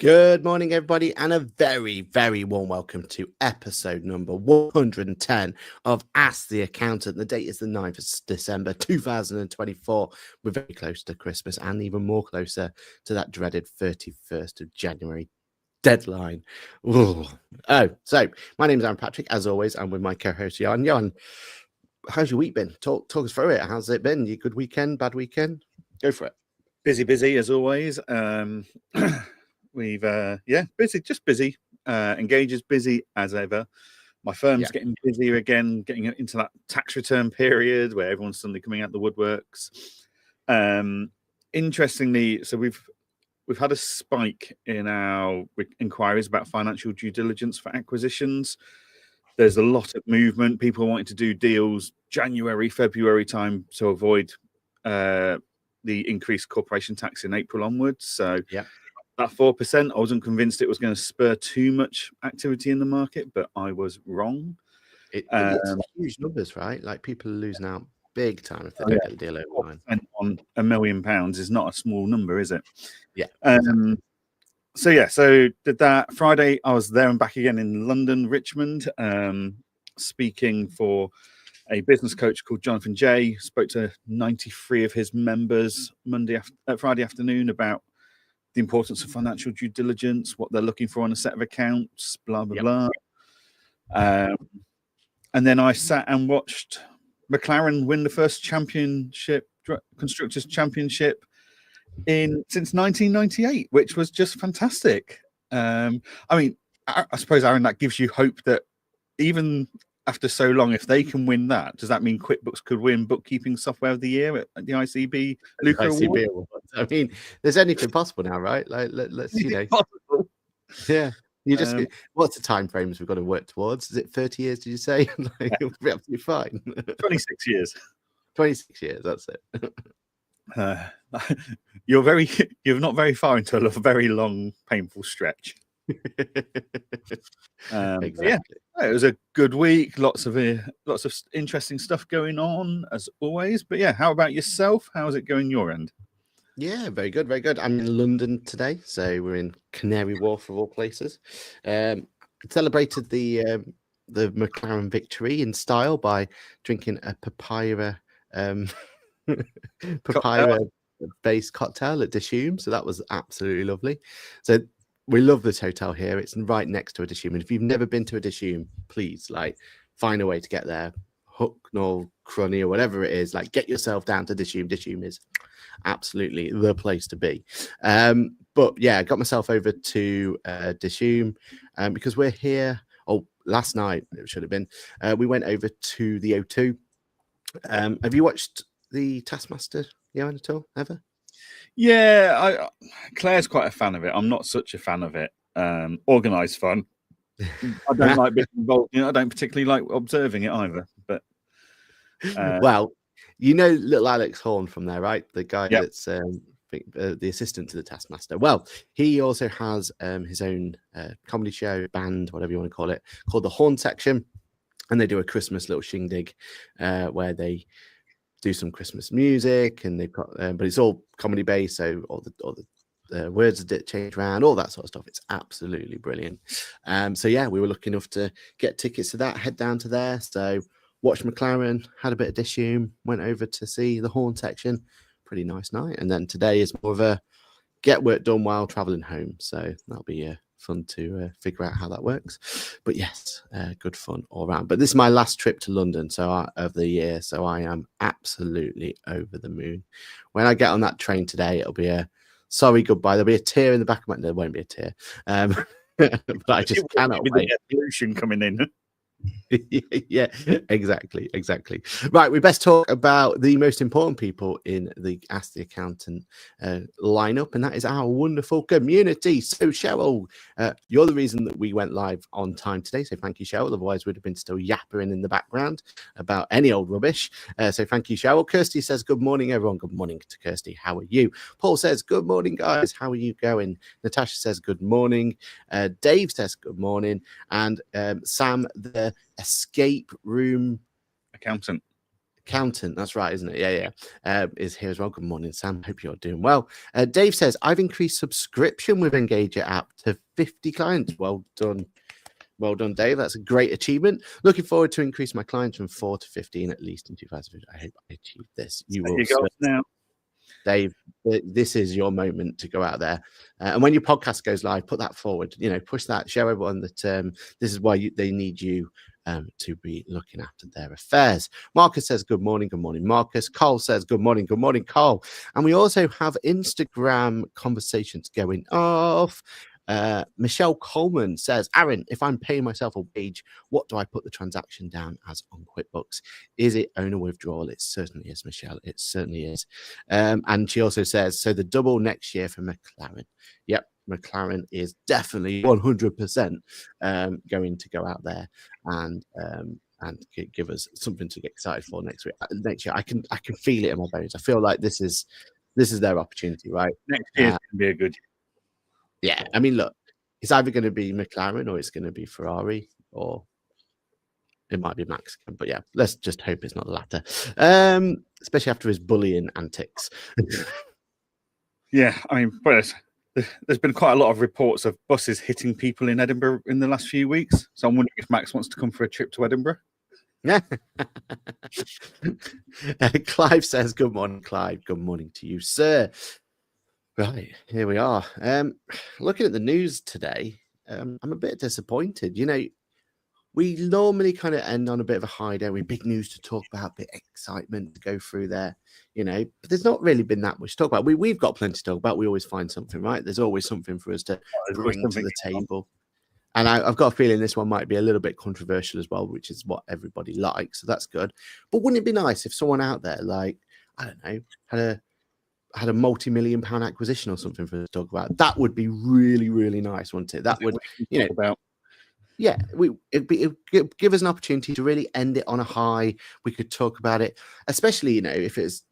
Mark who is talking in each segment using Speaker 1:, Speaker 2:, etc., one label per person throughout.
Speaker 1: Good morning, everybody, and a very, very warm welcome to episode number 110 of Ask the Accountant. The date is the 9th of December 2024. We're very close to Christmas and even more closer to that dreaded 31st of January deadline. Ooh. So my name is Aaron Patrick. As always, I'm with my co-host, Johann. Johann, how's your week been? Talk us through it. How's it been? You good weekend, bad weekend? Go for it.
Speaker 2: Busy as always. We've busy. Engage is busy as ever. My firm's getting busier again, getting into that tax return period where everyone's suddenly coming out the woodworks. Interestingly, so we've had a spike in our inquiries about financial due diligence for acquisitions. There's a lot of movement. People wanting to do deals January, February time to avoid the increased corporation tax in April onwards. So that 4%, I wasn't convinced it was going to spur too much activity in the market, but I was wrong.
Speaker 1: It's huge numbers, right? Like people are losing out big time if they don't get the deal over the line.
Speaker 2: And on £1 million is not a small number, is it?
Speaker 1: Yeah.
Speaker 2: So did that Friday. I was there and back again in London, Richmond, speaking for a business coach called Jonathan J. Spoke to 93 of his members Friday afternoon about the importance of financial due diligence, what they're looking for on a set of accounts, blah, blah, blah. And then I sat and watched McLaren win the first Constructors' Championship since 1998, which was just fantastic. I suppose, Aaron, that gives you hope that even after so long, if they can win that, does that mean QuickBooks could win Bookkeeping Software of the Year at the ICB Luca Award?
Speaker 1: I mean, there's anything possible now, right? Like, let's
Speaker 2: possible.
Speaker 1: Yeah. You just what's the time frames we've got to work towards? Is it 30 years? Did you say? It'll be absolutely fine.
Speaker 2: 26 years.
Speaker 1: 26 years. That's
Speaker 2: it. You're not very far into a very long, painful stretch.
Speaker 1: Exactly.
Speaker 2: It was a good week. Lots of interesting stuff going on as always. But how about yourself? How's it going your end?
Speaker 1: Yeah, very good, very good. I'm in London today, so we're in Canary Wharf of all places. Celebrated the McLaren victory in style by drinking a papaya based cocktail at Dishoom. So that was absolutely lovely. So we love this hotel here. It's right next to a Dishoom. And if you've never been to a Dishoom, please find a way to get there. Hucknall, Crunny, or whatever it is, get yourself down to Dishoom. Dishoom is absolutely the place to be. But I got myself over to Dishoom because we're here. Last night it should have been. We went over to the O2. Have you watched the Taskmaster, Johann, at all ever?
Speaker 2: Yeah, Claire's quite a fan of it. I'm not such a fan of it. Organised fun. I don't like being involved. I don't particularly like observing it either. But
Speaker 1: well, little Alex Horn from there, right? The guy that's the assistant to the Taskmaster. Well, he also has his own comedy show, band, whatever you want to call it, called the Horn Section, and they do a Christmas little shindig where they do some Christmas music, and they've got, but it's all comedy based, so all the words that change around, all that sort of stuff. It's absolutely brilliant. We were lucky enough to get tickets to that, head down to there. So watched McLaren, had a bit of Dishoom, went over to see the Horn Section. Pretty nice night. And then today is more of a get work done while traveling home. So that'll be fun to figure out how that works. But yes, good fun all around. But this is my last trip to London of the year. So I am absolutely over the moon. When I get on that train today, it'll be a sorry goodbye. There'll be a tear in the back of my... There won't be a tear. But I just cannot wait.
Speaker 2: The pollution coming in.
Speaker 1: Yeah, exactly. Right, we best talk about the most important people in the Ask the Accountant lineup, and that is our wonderful community. So Cheryl, you're the reason that we went live on time today, so thank you, Cheryl. Otherwise we'd have been still yappering in the background about any old rubbish. So thank you, Cheryl. Kirsty says good morning, everyone. Good morning to Kirsty. How are you? Paul says good morning, guys. How are you going? Natasha says good morning. Dave says good morning, and Sam the escape room
Speaker 2: accountant.
Speaker 1: Accountant, that's right, isn't it? Yeah. Is here as well. Good morning, Sam. Hope you're doing well. Dave says, I've increased subscription with Engager app to 50 clients. Well done. Well done, Dave. That's a great achievement. Looking forward to increase my clients from 4 to 15 at least in 2050. I hope I achieve this. You will.
Speaker 2: Now,
Speaker 1: Dave, this is your moment to go out there. And when your podcast goes live, put that forward. Push that. Show everyone that this is why they need you to be looking after their affairs. Marcus says, good morning, Marcus. Carl says, good morning, Carl. And we also have Instagram conversations going off. Michelle Coleman says, Aaron, if I'm paying myself a wage, what do I put the transaction down as on QuickBooks? Is it owner withdrawal? It certainly is, Michelle. It certainly is. And she also says, so the double next year for McLaren. Yep, McLaren is definitely 100% going to go out there and give us something to get excited for next year. I can feel it in my bones. I feel like this is their opportunity, right?
Speaker 2: Next year is going to be a good year.
Speaker 1: Yeah, I mean, look, it's either going to be McLaren or it's going to be Ferrari, or it might be Mexican. But yeah, let's just hope it's not the latter, especially after his bullying antics.
Speaker 2: Yeah, I mean, but there's been quite a lot of reports of buses hitting people in Edinburgh in the last few weeks. So I'm wondering if Max wants to come for a trip to Edinburgh.
Speaker 1: Yeah. Clive says, good morning, Clive. Good morning to you, sir. Right, here we are. Looking at the news today, I'm a bit disappointed. We normally kind of end on a bit of a high, don't we? Big news to talk about, bit of excitement to go through there, but there's not really been that much to talk about. We've got plenty to talk about. We always find something, right? There's always something for us to bring to the table. And I've got a feeling this one might be a little bit controversial as well, which is what everybody likes. So that's good. But wouldn't it be nice if someone out there, like, I don't know, had a multi-million-pound acquisition or something for us to talk about? That would be really, really nice, wouldn't it? That would, it'd give us an opportunity to really end it on a high. We could talk about it, especially, if it's,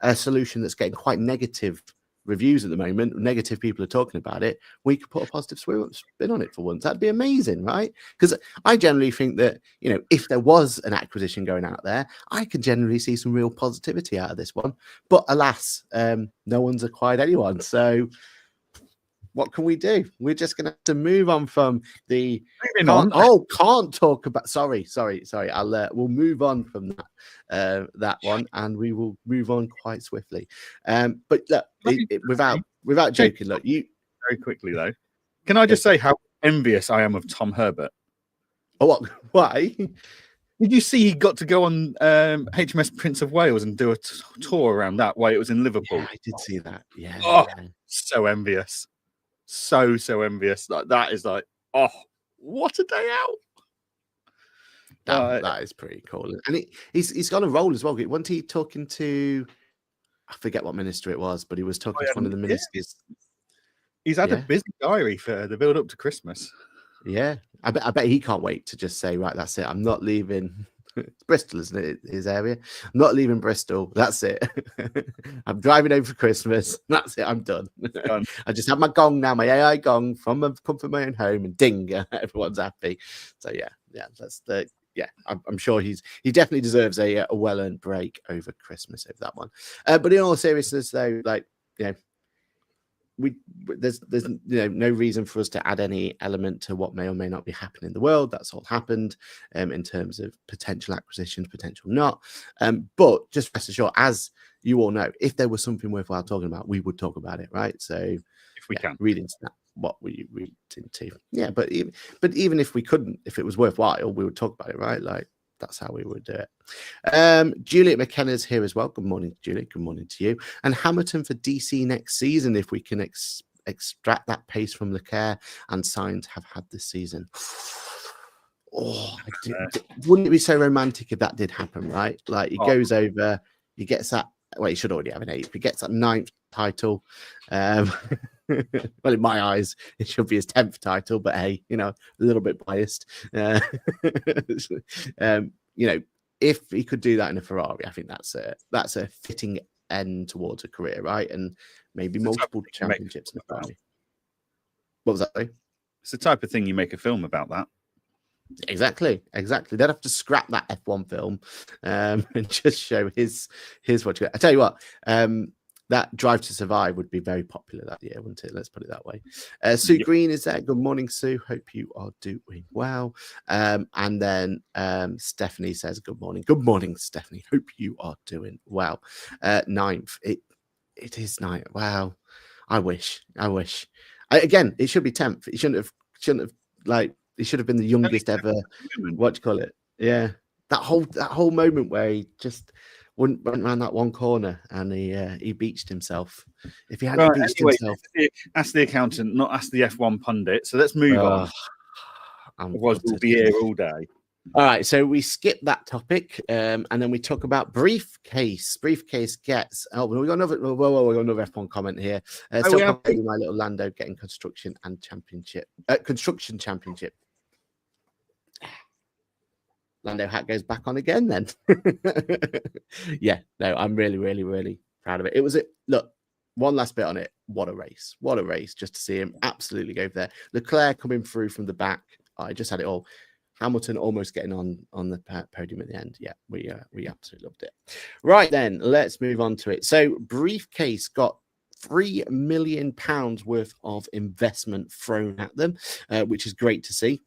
Speaker 1: a solution that's getting quite negative reviews at the moment, negative people are talking about it, we could put a positive spin on it for once. That'd be amazing, right? Because I generally think that, if there was an acquisition going out there, I could generally see some real positivity out of this one. But alas, no one's acquired anyone. So what can we do? We're just going to have to move on from the can't talk about. Sorry. We'll move on from that one, and we will move on quite swiftly. But look, without joking, look, you
Speaker 2: very quickly though. Can I just say how envious I am of Tom Herbert?
Speaker 1: Oh, what? Why?
Speaker 2: Did you see he got to go on HMS Prince of Wales and do a tour around that way? It was in Liverpool.
Speaker 1: Yeah, I did see that. Yeah.
Speaker 2: Oh, so envious. So envious. Like that is like, oh, what a day
Speaker 1: out. That is pretty cool. And he's got a role as well. Wasn't he talking to, I forget what minister it was, but he was talking to one of the ministers.
Speaker 2: He's had a busy diary for the build up to Christmas.
Speaker 1: Yeah. I bet he can't wait to just say, right, that's it. I'm not leaving. It's Bristol, isn't it? His area. I'm not leaving Bristol. That's it. I'm driving home for Christmas. That's it. I'm done. I just have my gong now, my AI gong from my own home, and ding, everyone's happy. So yeah, that's the. Yeah, I'm sure he definitely deserves a well-earned break over Christmas over that one. But in all seriousness, though, like, there's no reason for us to add any element to what may or may not be happening in the world. That's all happened in terms of potential acquisitions, potential not. But just rest assured, as you all know, if there was something worthwhile talking about, we would talk about it, right? So
Speaker 2: if we can
Speaker 1: read into that, what we read into, but even if we couldn't, if it was worthwhile, we would talk about it, right? Like, that's how we would do it. Juliet McKenna's here as well. Good morning, Juliet. Good morning to you. And Hamilton for DC next season, if we can extract that pace from Leclerc and Sainz have had this season. Oh, wouldn't it be so romantic if that did happen, right? Like, he goes over, he gets that. Well, he should already have an 8th. He gets that 9th title. Well, in my eyes, it should be his 10th title, but hey, a little bit biased. If he could do that in a Ferrari, I think that's a fitting end towards a career, right? And maybe multiple championships in a Ferrari. What was that?
Speaker 2: It's the type of thing you make a film about that.
Speaker 1: Exactly. They'd have to scrap that F1 film and just show his what you got. I tell you what, that Drive to Survive would be very popular that year, wouldn't it? Let's put it that way. Sue Green is there. Good morning, Sue. Hope you are doing well. And then Stephanie says, good morning. Good morning, Stephanie. Hope you are doing well. 9th. It is 9th. Wow. I wish. Again, it should be 10th. It shouldn't have like. He should have been the youngest ever. What do you call it? Yeah, that whole moment where he just went around that one corner and he beached himself. If he hadn't beached himself,
Speaker 2: ask the accountant, not ask the F1 pundit. So let's move on. Otherwise, we'll be here all day.
Speaker 1: All right, so we skip that topic, and then we talk about Briefcase. Briefcase gets. Oh, we got another. Whoa, we got another F1 comment here. So my little Lando getting construction championship. Lando hat goes back on again then. Yeah, no, I'm really, really, really proud of it. It was look, one last bit on it. What a race just to see him absolutely go there. Leclerc coming through from the back. I just had it all. Hamilton almost getting on the podium at the end. Yeah, we absolutely loved it. Right then, let's move on to it. So Briefcase got £3 million worth of investment thrown at them, which is great to see.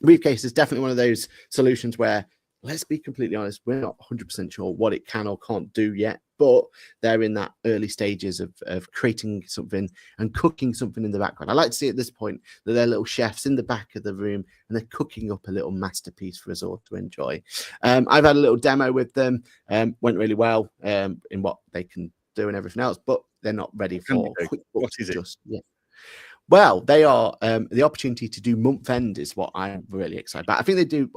Speaker 1: Briefcase is definitely one of those solutions where, let's be completely honest, we're not 100% sure what it can or can't do yet, but they're in that early stages of creating something and cooking something in the background. I like to see at this point that they're little chefs in the back of the room and they're cooking up a little masterpiece for us all to enjoy. I've had a little demo with them, went really well in what they can do and everything else, but they're not ready for QuickBooks.
Speaker 2: What is it?
Speaker 1: Just yet. Well, they are the opportunity to do month end is what I'm really excited about. I think they do.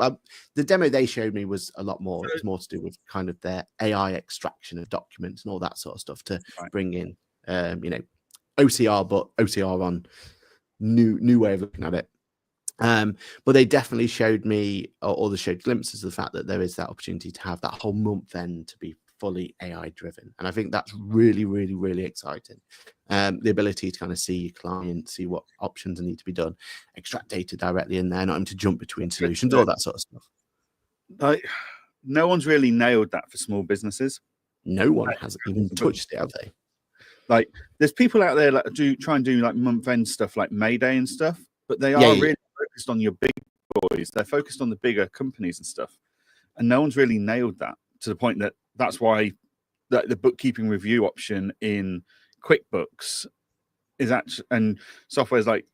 Speaker 1: The demo they showed me was a lot more. It was more to do with kind of their AI extraction of documents and all that sort of stuff to bring in, OCR, but OCR on new way of looking at it. But they definitely showed me, or they showed glimpses of the fact that there is that opportunity to have that whole month end to be fully AI driven. And I think that's really, really, really exciting. The ability to kind of see your client, see what options need to be done, extract data directly in there, not having to jump between solutions, all that sort of stuff.
Speaker 2: Like, no one's really nailed that for small businesses.
Speaker 1: No one has even touched it, have they?
Speaker 2: Like, there's people out there that try and do like month end stuff like Mayday and stuff, but they are really focused on your big boys. They're focused on the bigger companies and stuff. And no one's really nailed that to the point that that's why the bookkeeping review option in QuickBooks is actually, and softwares like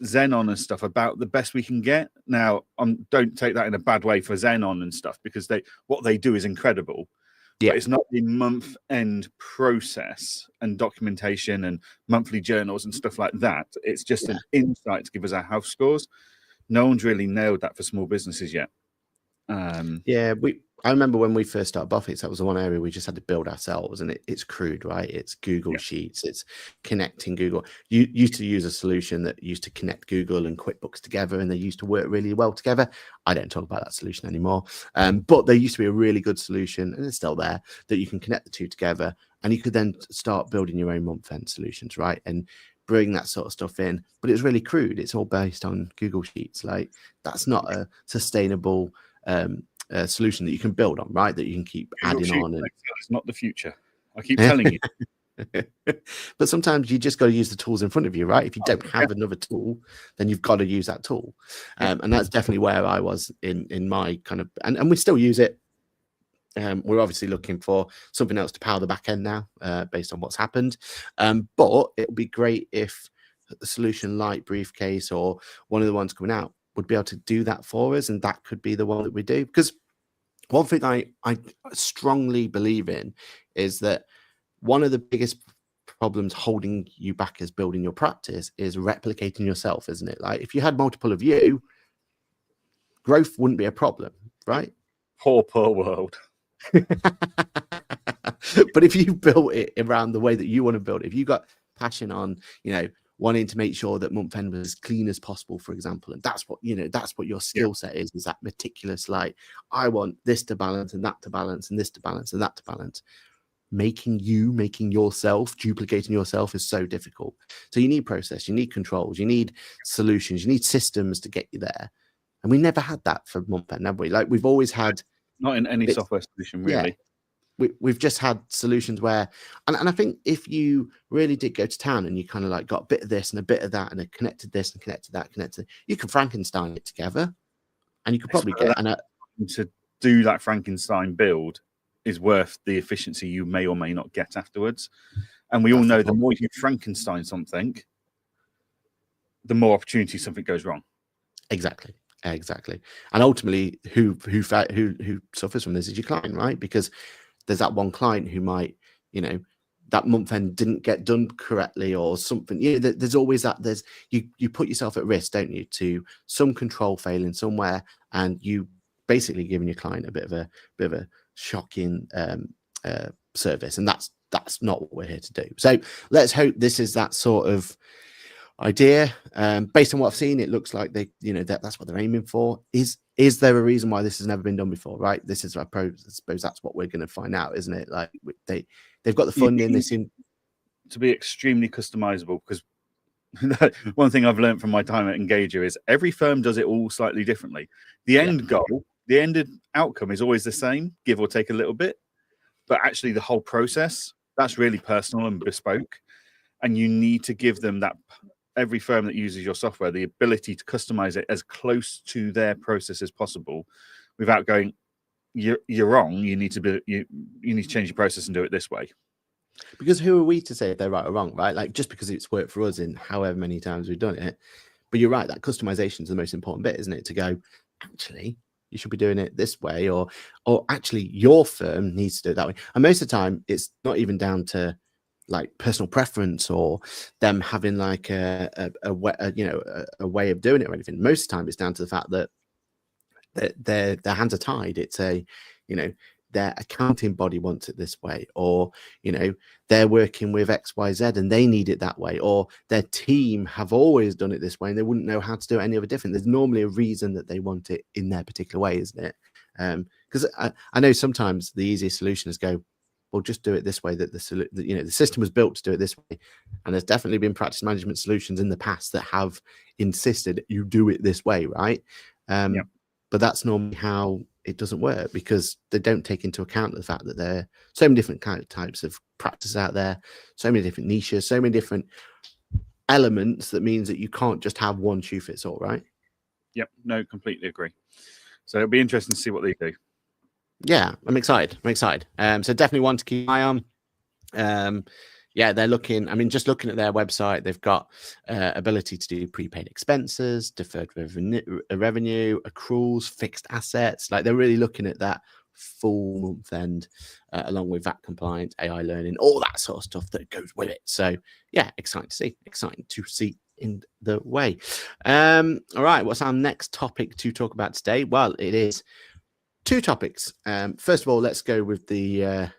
Speaker 2: Xenon and stuff, about the best we can get. Now, don't take that in a bad way for Xenon and stuff, because what they do is incredible. Yeah, but it's not the month end process and documentation and monthly journals and stuff like that. It's just an insight to give us our house scores. No one's really nailed that for small businesses yet.
Speaker 1: I remember when we first started Buffett's, that was the one area we just had to build ourselves, and it's crude, right? It's Google Sheets, it's connecting Google. You used to use a solution that used to connect Google and QuickBooks together, and they used to work really well together. I don't talk about that solution anymore, but there used to be a really good solution, and it's still there, that you can connect the two together, and you could then start building your own month-end solutions, right? And bring that sort of stuff in, but it's really crude. It's all based on Google Sheets. Like, that's not a sustainable solution that you can build on, right? That you can keep adding on. And
Speaker 2: it's not the future. I keep telling you.
Speaker 1: But sometimes you just got to use the tools in front of you, right? If you don't have another tool, then you've got to use that tool. And that's definitely where I was in my kind of, and we still use it. We're obviously looking for something else to power the back end now, based on what's happened. But it would be great if a solution like Briefcase or one of the ones coming out would be able to do that for us, and that could be the one that we do. Because one thing I strongly believe in is that one of the biggest problems holding you back as building your practice is replicating yourself, isn't it? Like, if you had multiple of you, growth wouldn't be a problem, right?
Speaker 2: Poor world.
Speaker 1: But if you built it around the way that you want to build it, if you got passion on, wanting to make sure that month end was as clean as possible, for example, and that's what your skill set is that meticulous, like, I want this to balance and that to balance and this to balance and that to balance. Making yourself, duplicating yourself is so difficult. So you need process, you need controls, you need solutions, you need systems to get you there. And we never had that for month end, have we? Like we've always had
Speaker 2: not in any software solution, really.
Speaker 1: Yeah, we've just had solutions where, and I think if you really did go to town and you kind of like got a bit of this and a bit of that and connected this and connected that, you could Frankenstein it together, and you could probably get
Speaker 2: to do that Frankenstein build is worth the efficiency you may or may not get afterwards. And we all know the more you Frankenstein something, the more opportunity something goes wrong.
Speaker 1: Exactly. And ultimately, who suffers from this is your client, right? Because there's that one client who might, that month end didn't get done correctly or something. There's always that. There's you put yourself at risk, don't you, to some control failing somewhere, and you basically giving your client a bit of a shocking service, and that's not what we're here to do. So let's hope this is that sort of idea. Based on what I've seen, it looks like they, that's what they're aiming for. Is there a reason why this has never been done before? Right, this is, I suppose that's what we're going to find out, isn't it? Like they've got the funding. They seem
Speaker 2: to be extremely customizable, because one thing I've learned from my time at Engager is every firm does it all slightly differently. The end goal, the end outcome is always the same, give or take a little bit, but actually the whole process, that's really personal and bespoke, and you need to give them that. Every firm that uses your software, the ability to customize it as close to their process as possible, without going, you're wrong. You need to change your process and do it this way.
Speaker 1: Because who are we to say if they're right or wrong, right? Like just because it's worked for us in however many times we've done it. But you're right, that customization is the most important bit, isn't it? To go, actually, you should be doing it this way, or actually your firm needs to do it that way. And most of the time, it's not even down to like personal preference or them having like a way of doing it or anything. Most of the time it's down to the fact that their hands are tied. It's their accounting body wants it this way, or they're working with XYZ and they need it that way, or their team have always done it this way and they wouldn't know how to do it any other different. There's normally a reason that they want it in their particular way, isn't it? Because I know sometimes the easiest solution is go, well, just do it this way, that the system was built to do it this way. And there's definitely been practice management solutions in the past that have insisted you do it this way, right? But that's normally how it doesn't work, because they don't take into account the fact that there are so many different types of practice out there, so many different niches, so many different elements, that means that you can't just have one shoe fits all, right?
Speaker 2: Yep, no, completely agree. So it'll be interesting to see what they do.
Speaker 1: Yeah, I'm excited. So definitely one to keep an eye on. They're looking, just looking at their website, they've got ability to do prepaid expenses, deferred revenue, accruals, fixed assets. Like they're really looking at that full month end, along with VAT compliance, AI learning, all that sort of stuff that goes with it. So yeah, exciting to see in the way. All right, what's our next topic to talk about today? Well, it is two topics. First of all, let's go with the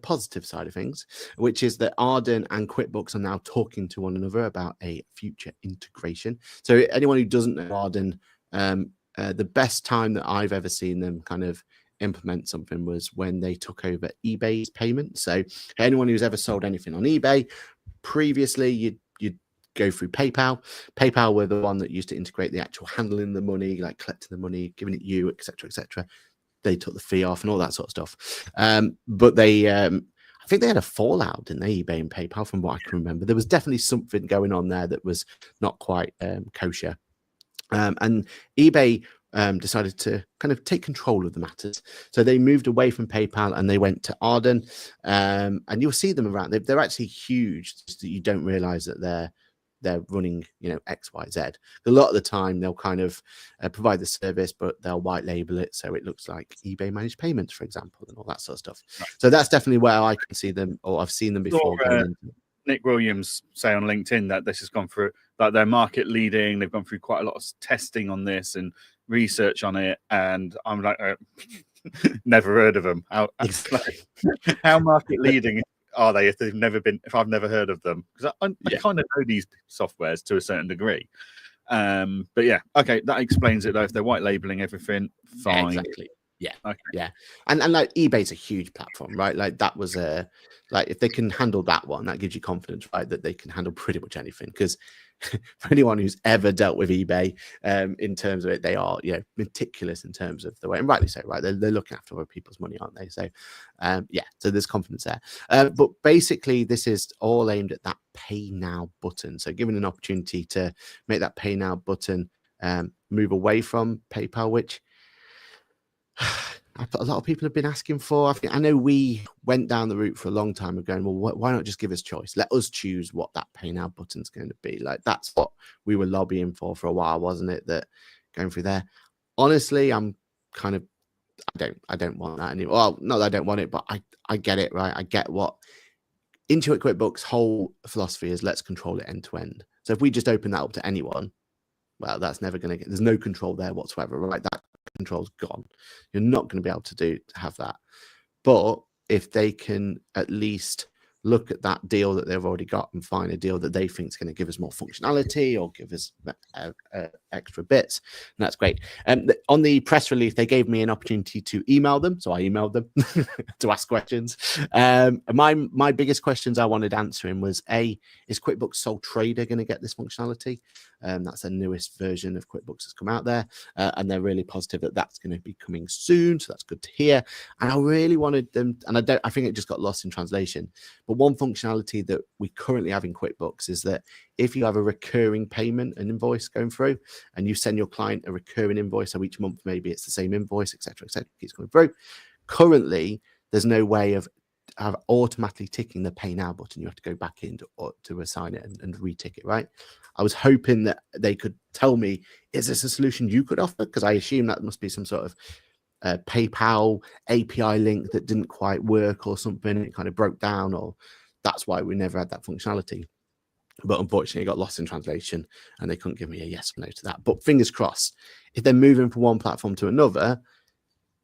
Speaker 1: positive side of things, which is that Arden and QuickBooks are now talking to one another about a future integration. So anyone who doesn't know Arden, the best time that I've ever seen them kind of implement something was when they took over eBay's payment. So anyone who's ever sold anything on eBay previously, you'd go through PayPal. PayPal were the one that used to integrate the actual handling the money, like collecting the money, giving it you, etc., etc. They took the fee off and all that sort of stuff. But they, I think they had a fallout, didn't they, eBay and PayPal, from what I can remember. There was definitely something going on there that was not quite kosher. And eBay decided to kind of take control of the matters. So they moved away from PayPal and they went to Arden. And you'll see them around. They're actually huge, just that you don't realize that they're running, X, Y, Z. A lot of the time they'll kind of provide the service, but they'll white label it so it looks like eBay managed payments, for example, and all that sort of stuff. Right. So that's definitely where I can see them, or I've seen them before.
Speaker 2: Nick Williams say on LinkedIn that this has gone through, like they're market leading. They've gone through quite a lot of testing on this and research on it. And I'm like, never heard of them. How market leading are they if I've never heard of them? Because I kind of know these softwares to a certain degree. But yeah, okay, that explains it though. If they're white labeling everything, fine.
Speaker 1: Exactly. Yeah,
Speaker 2: Okay.
Speaker 1: yeah, and like eBay's a huge platform, right? Like that was a like if they can handle that one, that gives you confidence, right? That they can handle pretty much anything. Because for anyone who's ever dealt with eBay, in terms of it, they are meticulous in terms of the way, and rightly so, right? They're looking after other people's money, aren't they? So, yeah, so there's confidence there. But basically, this is all aimed at that Pay Now button. So, given an opportunity to make that Pay Now button move away from PayPal, which a lot of people have been asking for. I know we went down the route for a long time of going, well, why not just give us choice? Let us choose what that Pay Now button's going to be. Like that's what we were lobbying for a while, wasn't it? That going through there. Honestly, I'm kind of I don't want that anymore. Well, not that I don't want it, but I get it, right? I get what Intuit QuickBooks' whole philosophy is. Let's control it end to end. So if we just open that up to anyone, well, that's never going to get. There's no control there whatsoever, right? That control's gone. You're not going to be able to have that. But if they can at least look at that deal that they've already got and find a deal that they think is going to give us more functionality or give us extra bits, and that's great. On the press release, they gave me an opportunity to email them, so I emailed them to ask questions. My biggest questions I wanted answering was is QuickBooks Sole Trader going to get this functionality? That's the newest version of QuickBooks that's come out there, and they're really positive that that's going to be coming soon, so that's good to hear. And I really wanted them, and I think it just got lost in translation, but one functionality that we currently have in QuickBooks is that if you have a recurring payment, an invoice going through, and you send your client a recurring invoice, so each month maybe it's the same invoice, etc., keeps going through. Currently, there's no way of automatically ticking the Pay Now button. You have to go back in to assign it and retick it, right? I was hoping that they could tell me, is this a solution you could offer? Because I assume that must be some sort of PayPal API link that didn't quite work or something. It kind of broke down, or that's why we never had that functionality. But unfortunately, it got lost in translation and they couldn't give me a yes or no to that. But fingers crossed, if they're moving from one platform to another,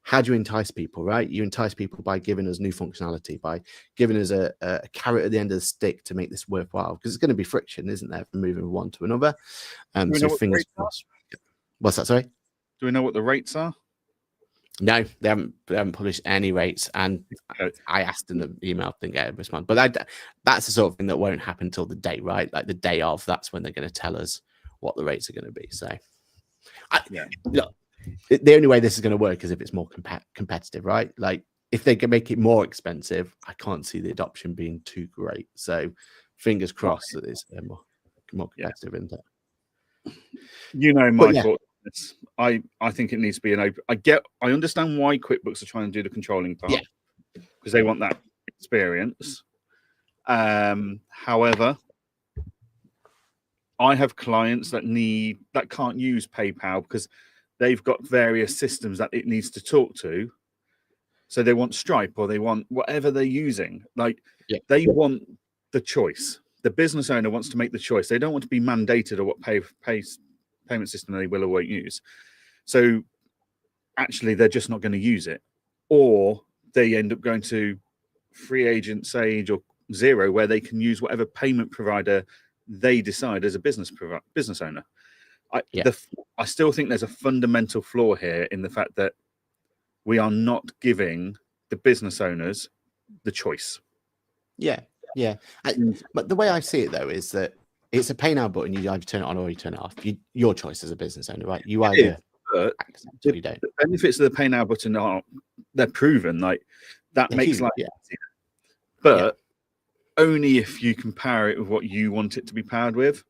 Speaker 1: how do you entice people, right? You entice people by giving us new functionality, by giving us a carrot at the end of the stick to make this worthwhile, because it's going to be friction, isn't there, from moving from one to another. So fingers crossed. What's that, sorry?
Speaker 2: Do we know what the rates are?
Speaker 1: No, they haven't published any rates, and I asked in the email, didn't get a response. But that's the sort of thing that won't happen until the day, right? Like the day of, that's when they're going to tell us what the rates are going to be. So, look, the only way this is going to work is if it's more competitive, right? Like if they can make it more expensive, I can't see the adoption being too great. So, fingers crossed that it's more competitive, isn't it?
Speaker 2: You know my thoughts. I think it needs to be an open. I understand why QuickBooks are trying to do the controlling part, because they want that experience. However, I have clients that can't use PayPal because they've got various systems that it needs to talk to. So they want Stripe or they want whatever they're using. They want the choice. The business owner wants to make the choice. They don't want to be mandated or what payment system they will or won't use. So actually, they're just not going to use it. Or they end up going to Free Agent, Sage, or Xero, where they can use whatever payment provider they decide as a business owner. I still think there's a fundamental flaw here in the fact that we are not giving the business owners the choice.
Speaker 1: Yeah. But the way I see it, though, is that it's a Pay Now button. You either turn it on or you turn it off. Your choice as a business owner, right? You either accept or you don't.
Speaker 2: The benefits of the Pay Now button they're proven. Like that makes life easier. But only if you compare it with what you want it to be powered with.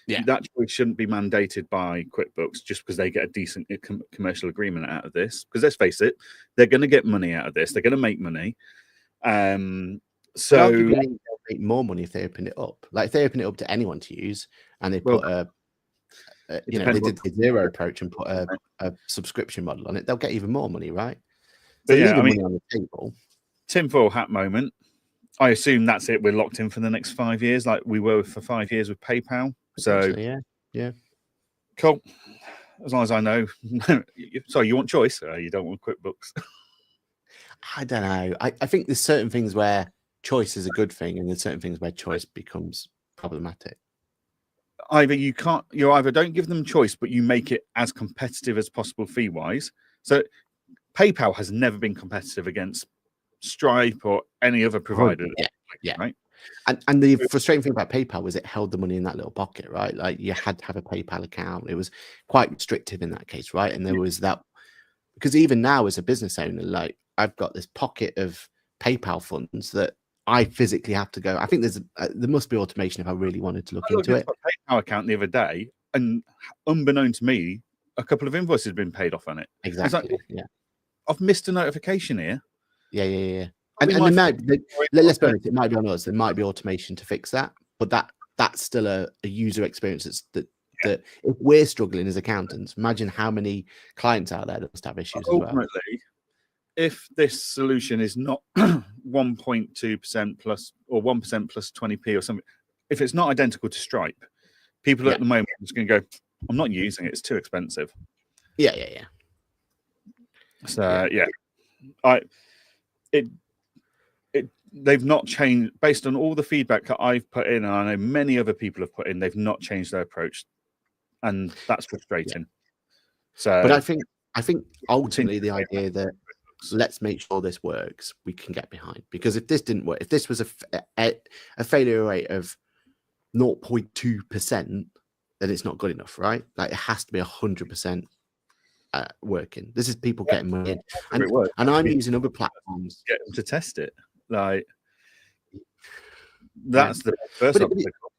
Speaker 2: That choice shouldn't be mandated by QuickBooks just because they get a decent commercial agreement out of this. Because let's face it, they're going to get money out of this. They're going to make money. So
Speaker 1: they'll make more money if they open it up. Like if they open it up to anyone to use, and they put they did the Xero approach and put a subscription model on it, they'll get even more money, right? So they're leaving money on the table.
Speaker 2: Tinfoil hat moment. I assume that's it. We're locked in for the next 5 years, like we were for 5 years with PayPal. So
Speaker 1: yeah,
Speaker 2: cool. As long as I know. Sorry, you want choice? You don't want QuickBooks.
Speaker 1: I don't know. I think there's certain things where choice is a good thing, and there's certain things where choice becomes problematic.
Speaker 2: You either don't give them choice, but you make it as competitive as possible fee-wise. So PayPal has never been competitive against Stripe or any other provider.
Speaker 1: Yeah.
Speaker 2: Right.
Speaker 1: And the frustrating thing about PayPal was it held the money in that little pocket, right? Like you had to have a PayPal account. It was quite restrictive in that case, right? And there was that, because even now as a business owner, like I've got this pocket of PayPal funds that I physically have to go. I think there must be automation if I really wanted to look into it.
Speaker 2: I looked at my PayPal account the other day, and unbeknown to me, a couple of invoices have been paid off on it.
Speaker 1: Exactly. Yeah.
Speaker 2: I've missed a notification here.
Speaker 1: Yeah. And let's be honest, it might be on us. There might be automation to fix that, but that's still a user experience that if we're struggling as accountants, imagine how many clients out there that must have issues as well.
Speaker 2: If this solution is not 1.2% plus or 1% plus 20p or something, if it's not identical to Stripe, people at the moment are just going to go, I'm not using it, it's too expensive.
Speaker 1: Yeah.
Speaker 2: So they've not changed based on all the feedback that I've put in, and I know many other people have put in. They've not changed their approach, and that's frustrating. So,
Speaker 1: but I think ultimately the idea that let's make sure this works, we can get behind, because if this didn't work, if this was a failure rate of 0.2%, then it's not good enough, right? Like it has to be 100% working. This is people getting money in, and I'm using other platforms
Speaker 2: get them to test it. Like that's the first obstacle.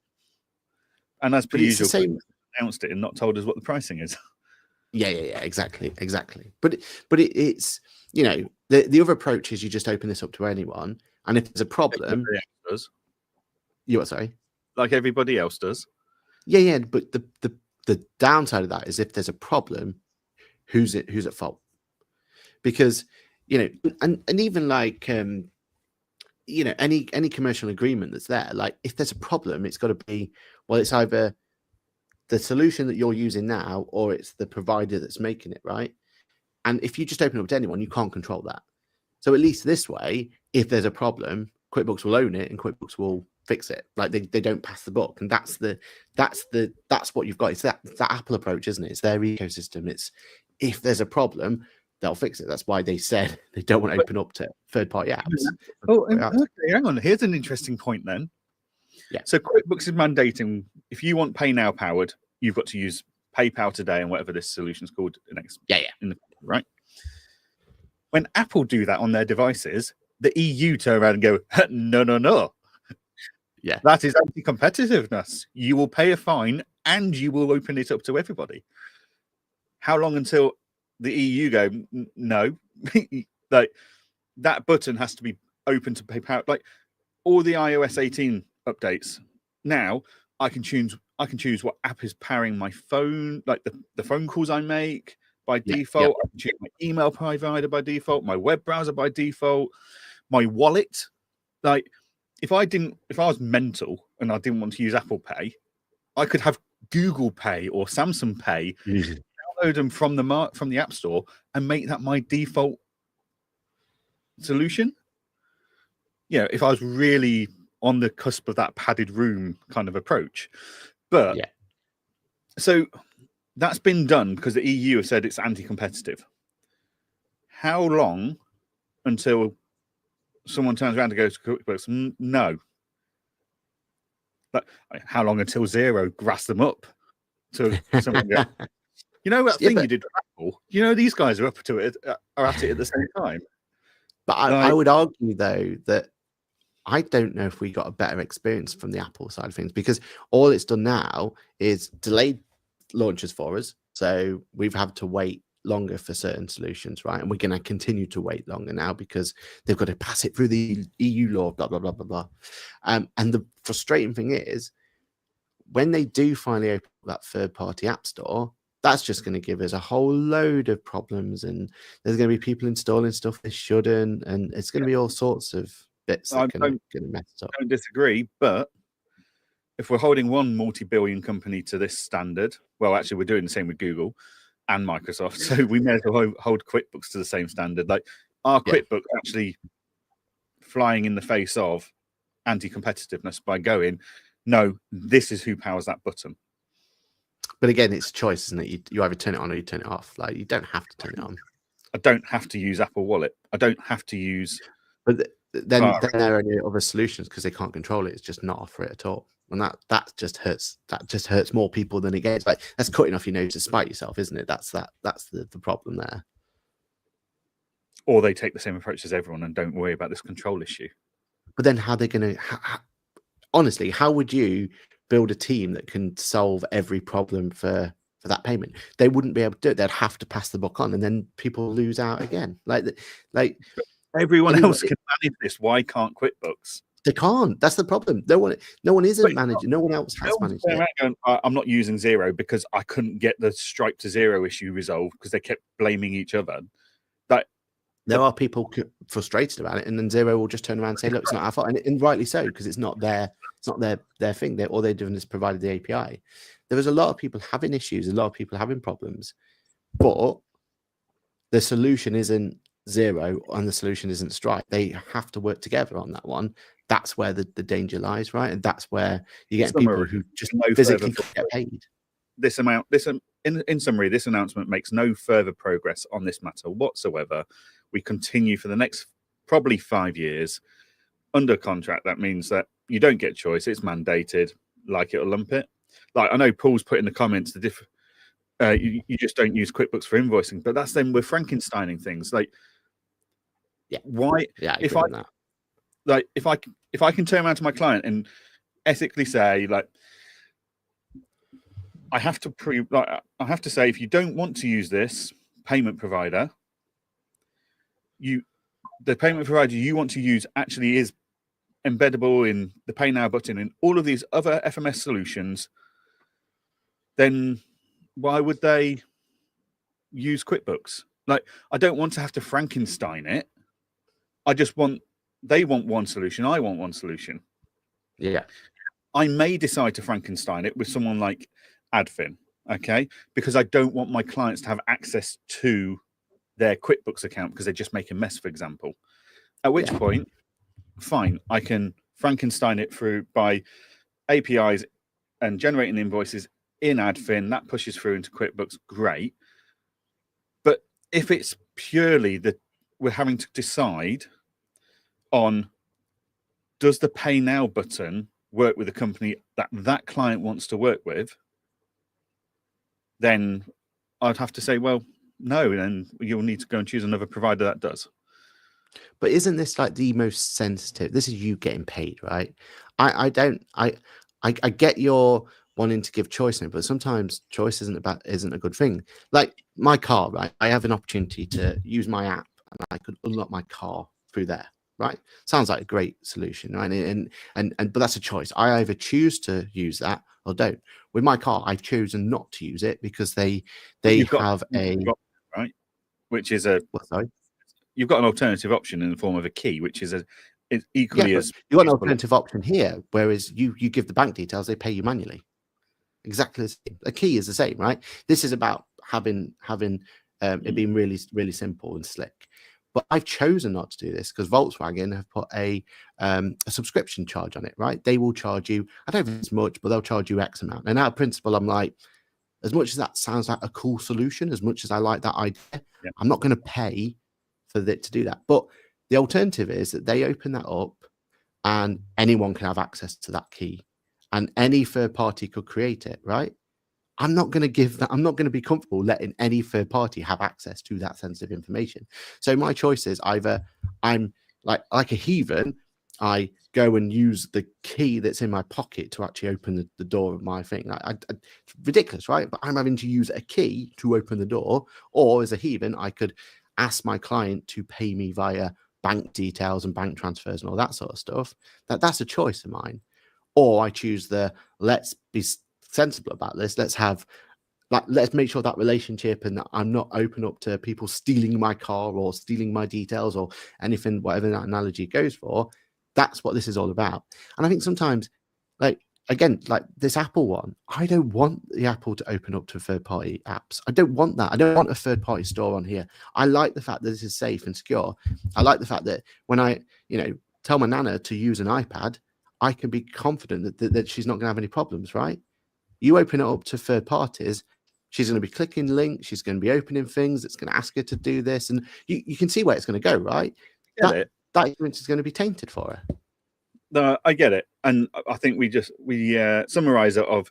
Speaker 2: And as per usual, announced it and not told us what the pricing is.
Speaker 1: Yeah, exactly. But it's the other approach is you just open this up to anyone, and if there's a problem, you what? Sorry,
Speaker 2: like everybody else does.
Speaker 1: Yeah. But the downside of that is if there's a problem, who's at fault? Because and even like any commercial agreement that's there, like if there's a problem, it's got to be, well, it's either the solution that you're using now or it's the provider that's making it, right? And if you just open it up to anyone, you can't control that. So at least this way, if there's a problem, QuickBooks will own it and QuickBooks will fix it. Like they don't pass the buck, and that's what you've got. It's that Apple approach, isn't it? It's their ecosystem. It's if there's a problem, they'll fix it. That's why they said they don't want to open up to third-party apps.
Speaker 2: Okay, hang on. Here's an interesting point then.
Speaker 1: Yeah.
Speaker 2: So QuickBooks is mandating if you want Pay Now powered, you've got to use PayPal today and whatever this solution's called next. Right. When Apple do that on their devices, the EU turn around and go, no.
Speaker 1: Yeah.
Speaker 2: That is anti-competitiveness. You will pay a fine and you will open it up to everybody. How long until the EU go, no? Like that button has to be open to PayPal. Like all the iOS 18 updates now, I can choose what app is powering my phone, like the phone calls I make by default. I can choose my email provider by default, my web browser by default, my wallet. Like if I was mental and I didn't want to use Apple Pay, I could have Google Pay or Samsung Pay, download them from the App Store and make that my default solution. If I was really on the cusp of that padded room kind of approach. But so that's been done because the EU have said it's anti-competitive. How long until someone turns around and goes to QuickBooks, no? But how long until Xero grass them up to someone go, that thing you did for Apple? These guys are up to it, are at it at the same time.
Speaker 1: But I would argue though that I don't know if we got a better experience from the Apple side of things, because all it's done now is delayed launches for us. So we've had to wait longer for certain solutions, right? And we're going to continue to wait longer now because they've got to pass it through the EU law, blah, blah, blah, blah, blah. And the frustrating thing is when they do finally open that third-party app store, that's just going to give us a whole load of problems. And there's going to be people installing stuff they shouldn't. And it's going to be all sorts of bits that can mess up.
Speaker 2: I don't disagree, but if we're holding one multi-billion company to this standard, well, actually, we're doing the same with Google and Microsoft, so we may as well hold QuickBooks to the same standard. Like, are QuickBooks actually flying in the face of anti-competitiveness by going, no, this is who powers that button?
Speaker 1: But again, it's choice, isn't it? You either turn it on or you turn it off. Like, you don't have to turn it on.
Speaker 2: I don't have to use Apple Wallet. I don't have to use.
Speaker 1: But then there are any other solutions because they can't control it. It's just not offer it at all, and that just hurts. That just hurts more people than it gets. Like, that's cutting off your nose to spite yourself, isn't it? That's the problem there.
Speaker 2: Or they take the same approach as everyone and don't worry about this control issue.
Speaker 1: But then how are they going to? Honestly, how would you build a team that can solve every problem for that payment? They wouldn't be able to do it. They'd have to pass the buck on, and then people lose out again. Like
Speaker 2: everyone else can manage this. Why can't QuickBooks?
Speaker 1: They can't. That's the problem. No one isn't managing. No one else has managed it.
Speaker 2: Going, I'm not using Xero because I couldn't get the Stripe to Xero issue resolved because they kept blaming each other.
Speaker 1: There are people frustrated about it, and then Xero will just turn around and say, "Look, it's not our fault," and rightly so, because it's not their thing. All they're doing is provided the API. There was a lot of people having issues, a lot of people having problems, but the solution isn't Xero and the solution isn't Stripe. They have to work together on that one. That's where the danger lies, right? And that's where you get people who just physically get paid.
Speaker 2: In summary, this announcement makes no further progress on this matter whatsoever. We continue for the next probably 5 years under contract. That means that you don't get choice. It's mandated, like it or lump it. Like, I know Paul's put in the comments you just don't use QuickBooks for invoicing, but that's then we're Frankensteining things. Like, why?
Speaker 1: Yeah,
Speaker 2: if I can turn around to my client and ethically say, like, I have to say, if you don't want to use this payment provider, the payment provider you want to use actually is embeddable in the Pay Now button and all of these other FMS solutions, then why would they use QuickBooks? Like, I don't want to have to Frankenstein it. They want one solution. I want one solution.
Speaker 1: Yeah.
Speaker 2: I may decide to Frankenstein it with someone like Adfin, okay? Because I don't want my clients to have access to their QuickBooks account because they just make a mess, for example. At which point, fine, I can Frankenstein it through by APIs and generating invoices in Adfin. That pushes through into QuickBooks, great. But if it's purely that we're having to decide on, does the Pay Now button work with a company that client wants to work with, then I'd have to say, well, no, and you'll need to go and choose another provider that does.
Speaker 1: But isn't this like the most sensitive? This is you getting paid, right? I get your wanting to give choice in, but sometimes choice isn't a good thing. Like my car, right? I have an opportunity to use my app and I could unlock my car through there, right? Sounds like a great solution, right? But that's a choice. I either choose to use that or don't. With my car, I've chosen not to use it because they have
Speaker 2: right, which is a
Speaker 1: sorry?
Speaker 2: You've got an alternative option in the form of a key, which is equally as
Speaker 1: you've got an alternative option here. Whereas you give the bank details, they pay you manually. Exactly the same. A key is the same, right? This is about having it being really, really simple and slick. But I've chosen not to do this because Volkswagen have put a subscription charge on it, right? They will charge you, I don't think it's much, but they'll charge you X amount. And out of principle, I'm like, as much as that sounds like a cool solution, as much as I like that idea, I'm not going to pay for it to do that. But the alternative is that they open that up and anyone can have access to that key and any third party could create it, right? I'm not going to give that. I'm not going to be comfortable letting any third party have access to that sensitive information. So my choice is either I'm like a heathen, I go and use the key that's in my pocket to actually open the door of my thing. Ridiculous, right? But I'm having to use a key to open the door. Or as a heathen, I could ask my client to pay me via bank details and bank transfers and all that sort of stuff. That's a choice of mine. Or I choose let's be sensible about this. Let's make sure that relationship and that I'm not open up to people stealing my car or stealing my details or anything, whatever that analogy goes for. That's what this is all about. And I think sometimes, like this Apple one, I don't want the Apple to open up to third-party apps. I don't want that. I don't want a third-party store on here. I like the fact that this is safe and secure. I like the fact that when I, tell my nana to use an iPad, I can be confident that she's not going to have any problems, right? You open it up to third parties, She's going to be clicking links. She's going to be opening things. It's going to ask her to do this. And you can see where it's going to go, right? That experience is going to be tainted for her.
Speaker 2: No, I get it. And I think we summarize it of,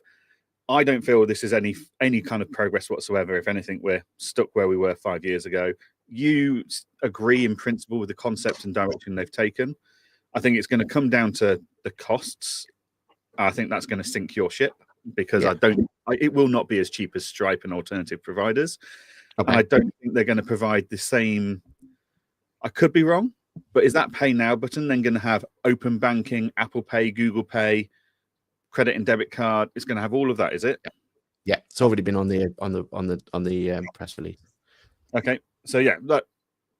Speaker 2: I don't feel this is any kind of progress whatsoever. If anything, we're stuck where we were 5 years ago. You agree in principle with the concept and direction they've taken. I think it's going to come down to the costs. I think that's going to sink your ship, because it will not be as cheap as Stripe and alternative providers. Okay. And I don't think they're going to provide the same. I could be wrong, but is that pay now button then going to have open banking, Apple Pay, Google Pay, credit and debit card? It's going to have all of that, is it?
Speaker 1: Yeah, it's already been on the press release.
Speaker 2: Okay, so yeah,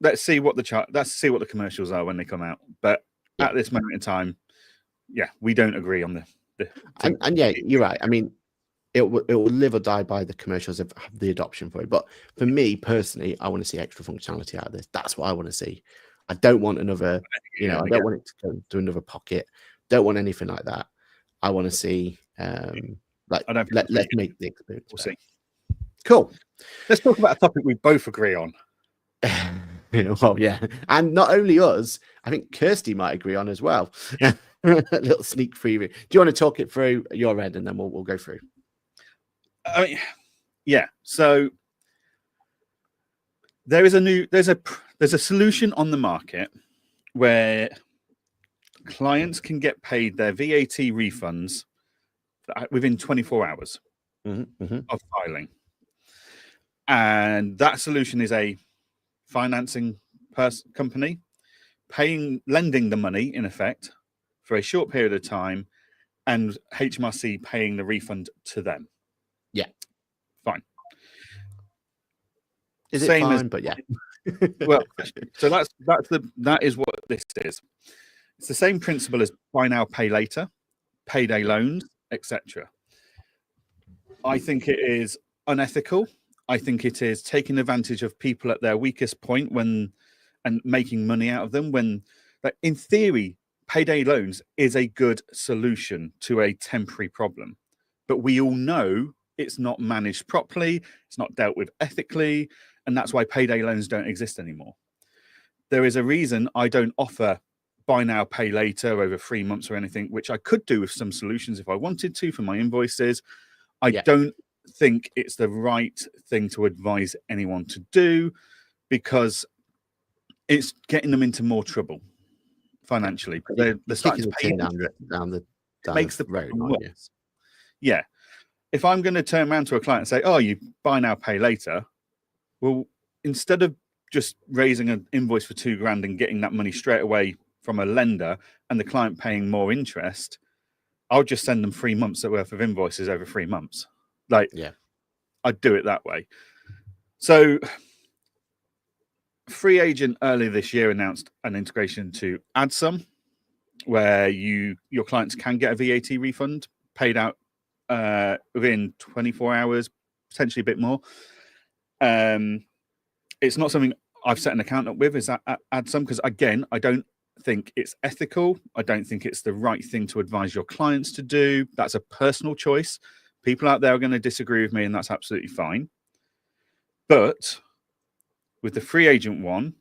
Speaker 2: let's see what the commercials are when they come out. But at this moment in time, we don't agree on the.
Speaker 1: And yeah, you're right. I mean, it will live or die by the commercials of the adoption for it. But for me personally, I want to see extra functionality out of this. That's what I want to see. I don't want another, I don't want it to go to another pocket. Don't want anything like that. I want to see, let's make the experience.
Speaker 2: We'll see.
Speaker 1: Cool.
Speaker 2: Let's talk about a topic we both agree on.
Speaker 1: Well, yeah. And not only us, I think Kirsty might agree on as well. A little sneak preview. Do you want to talk it through your end, and then we'll go through?
Speaker 2: I mean, yeah. So there's a solution on the market where clients can get paid their VAT refunds within 24 hours of filing, and that solution is a financing company lending the money in effect for a short period of time, and HMRC paying the refund to them.
Speaker 1: Yeah.
Speaker 2: Fine.
Speaker 1: Is it fine? But yeah.
Speaker 2: Well, so that is what this is. It's the same principle as buy now, pay later, payday loans, etc. I think it is unethical. I think it is taking advantage of people at their weakest point and making money out of them, when in theory, payday loans is a good solution to a temporary problem. But we all know it's not managed properly, it's not dealt with ethically, and that's why payday loans don't exist anymore. There is a reason I don't offer buy now, pay later over 3 months or anything, which I could do with some solutions if I wanted to for my invoices. I don't think it's the right thing to advise anyone to do, because it's getting them into more trouble financially. They're starting to pay down the makes the road worse. Yeah. If I'm going to turn around to a client and say, "Oh, you buy now, pay later," well, instead of just raising an invoice for $2,000 and getting that money straight away from a lender and the client paying more interest, I'll just send them 3 months worth of invoices over 3 months. I'd do it that way. So Free Agent earlier this year announced an integration to AdSum, where your clients can get a VAT refund paid out within 24 hours, potentially a bit more. It's not something I've set an account up with, is that AdSum, because again, I don't think it's ethical. I don't think it's the right thing to advise your clients to do. That's a personal choice. People out there are going to disagree with me, and that's absolutely fine. But with the Free Agent one,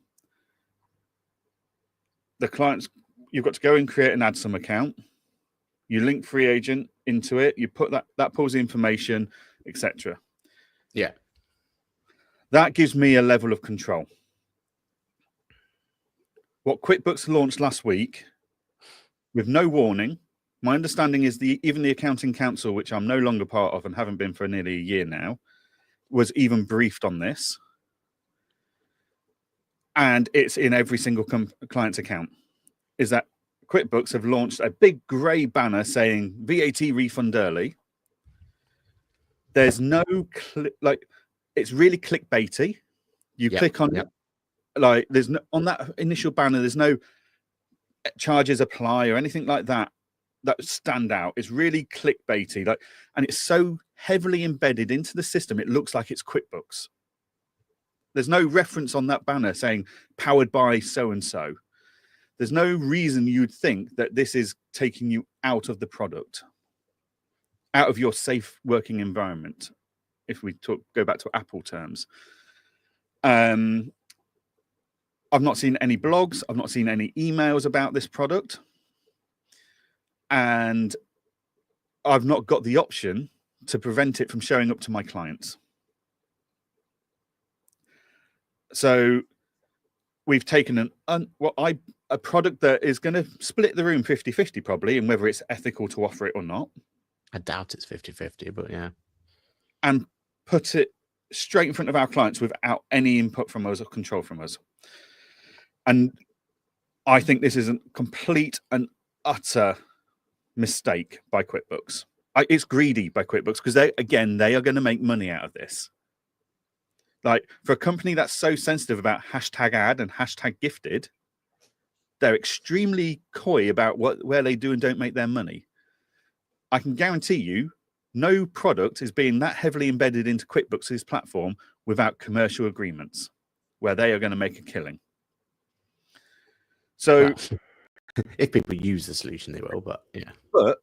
Speaker 2: the clients, you've got to go and create an AdSum account. You link Free Agent into it. You put that pulls the information, etc.
Speaker 1: Yeah.
Speaker 2: That gives me a level of control. What QuickBooks launched last week, with no warning, my understanding is even the Accounting Council, which I'm no longer part of and haven't been for nearly a year now, was even briefed on this. And it's in every single client's account, is that QuickBooks have launched a big grey banner saying VAT refund early. There's no it's really clickbaity. You click on it, there's no, on that initial banner, there's no charges apply or anything like that stand out. It's really clickbaity, and it's so heavily embedded into the system, it looks like it's QuickBooks. There's no reference on that banner saying powered by so-and-so. There's no reason you'd think that this is taking you out of the product, out of your safe working environment. if we go back to Apple terms. I've not seen any blogs. I've not seen any emails about this product. And I've not got the option to prevent it from showing up to my clients. So we've taken a product that is going to split the room 50-50 probably, and whether it's ethical to offer it or not.
Speaker 1: I doubt it's 50-50, but yeah.
Speaker 2: And put it straight in front of our clients without any input from us or control from us. And I think this is a complete and utter mistake by QuickBooks. It's greedy by QuickBooks because they are going to make money out of this. Like, for a company that's so sensitive about #ad and #gifted, they're extremely coy about where they do and don't make their money. I can guarantee you, no product is being that heavily embedded into QuickBooks' platform without commercial agreements where they are going to make a killing. So,
Speaker 1: if people use the solution, they will. But yeah,
Speaker 2: but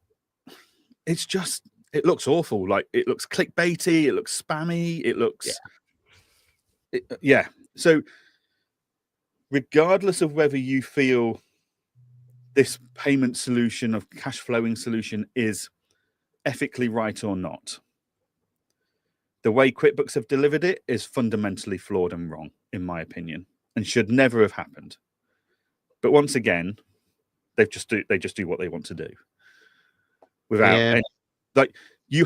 Speaker 2: it's just, it looks awful. Like, it looks clickbaity, it looks spammy, it looks. Yeah. So regardless of whether you feel this payment solution of cash flowing solution is ethically right or not, the way QuickBooks have delivered it is fundamentally flawed and wrong, in my opinion, and should never have happened. But once again, they just do what they want to do without any, like, you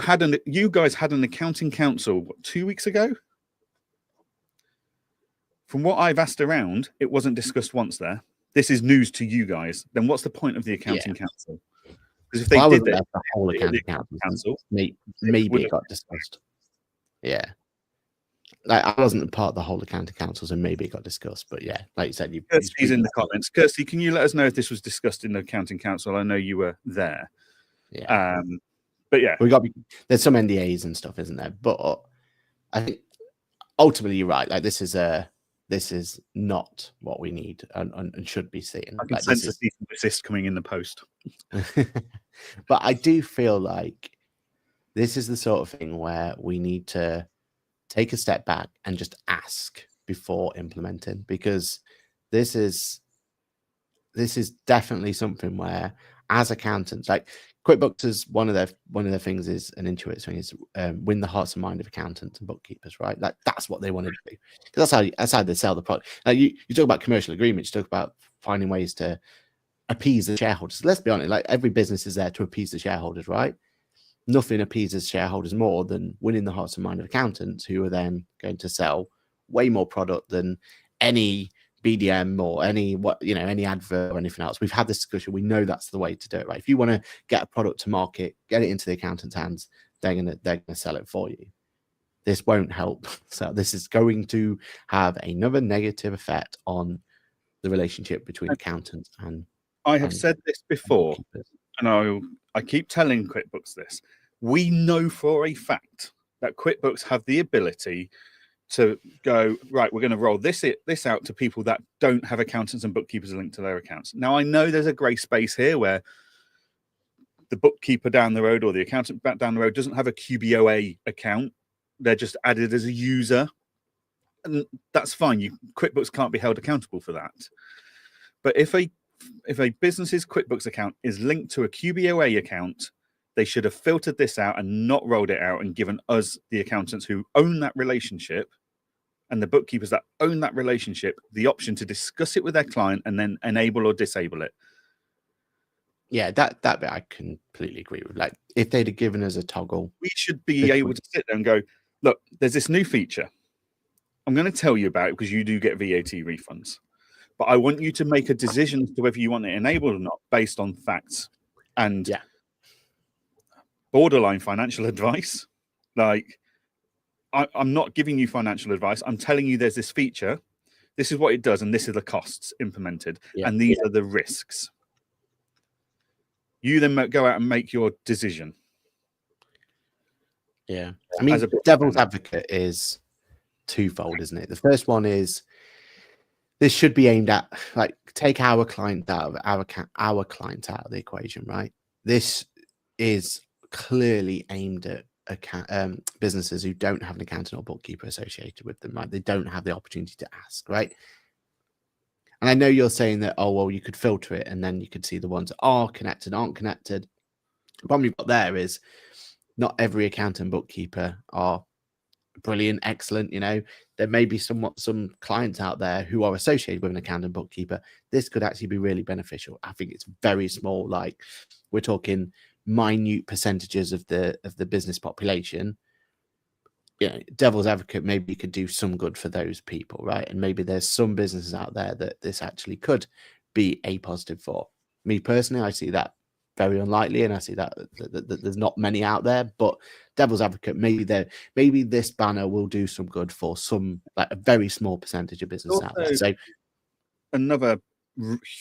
Speaker 2: guys had an accounting council 2 weeks ago. From what I've asked around, it wasn't discussed once there. This is news to you guys. Then what's the point of the accounting council? Because if they did that,
Speaker 1: the whole accounting council, maybe it got discussed. Yeah. Like, I wasn't part of the whole accounting council, so maybe it got discussed. But yeah, like you said,
Speaker 2: Kirsty's in the comments. Kirsty, can you let us know if this was discussed in the accounting council? I know you were there.
Speaker 1: Yeah.
Speaker 2: But yeah,
Speaker 1: there's some NDAs and stuff, isn't there? But I think ultimately you're right. Like, this is not what we need and should be seeing.
Speaker 2: I can sense a cease and desist coming in the post.
Speaker 1: But I do feel like this is the sort of thing where we need to take a step back and just ask before implementing, because this is definitely something where, as accountants, like, QuickBooks is one of their things is an Intuit thing is win the hearts and mind of accountants and bookkeepers, right? Like, that's what they want to do. That's how they sell the product. Like, you talk about commercial agreements, you talk about finding ways to appease the shareholders. Let's be honest, like, every business is there to appease the shareholders, right? Nothing appeases shareholders more than winning the hearts and mind of accountants, who are then going to sell way more product than any BDM or any advert or anything else. We've had this discussion. We know that's the way to do it, right? If you want to get a product to market, get it into the accountant's hands, they're gonna sell it for you. This won't help. So this is going to have another negative effect on the relationship between accountants and.
Speaker 2: I have said this before, and I keep telling QuickBooks this. We know for a fact that QuickBooks have the ability to go, right, we're going to roll this out to people that don't have accountants and bookkeepers linked to their accounts. Now, I know there's a grey space here where the bookkeeper down the road or the accountant back down the road doesn't have a QBOA account. They're just added as a user. And that's fine. QuickBooks can't be held accountable for that. But if a business's QuickBooks account is linked to a QBOA account, they should have filtered this out and not rolled it out and given us, the accountants who own that relationship, and the bookkeepers that own that relationship, the option to discuss it with their client and then enable or disable it.
Speaker 1: Yeah, that bit I completely agree with. Like, if they'd have given us a toggle,
Speaker 2: we should be able to sit there and go, look, there's this new feature. I'm going to tell you about it because you do get VAT refunds. But I want you to make a decision as to whether you want it enabled or not based on facts and borderline financial advice. Like, I'm not giving you financial advice. I'm telling you there's this feature. This is what it does, and this are the costs implemented, and these are the risks. You then go out and make your decision.
Speaker 1: Yeah. I mean, devil's advocate is twofold, isn't it? The first one is, this should be aimed at, like, take our client out of our client out of the equation, right? This is clearly aimed at businesses who don't have an accountant or bookkeeper associated with them, right? They don't have the opportunity to ask, right? And I know you're saying that, oh, well, you could filter it and then you could see the ones that are connected, aren't connected. The problem you've got there is not every accountant bookkeeper are brilliant, excellent. There may be some clients out there who are associated with an accountant bookkeeper. This could actually be really beneficial. I think it's very small, like we're talking minute percentages of the business population. Devil's advocate, maybe you could do some good for those people, right? And maybe there's some businesses out there that this actually could be a positive for. Me personally, I see that very unlikely, and I see that there's not many out there. But devil's advocate, maybe this banner will do some good for some, like a very small percentage of business out there. So
Speaker 2: another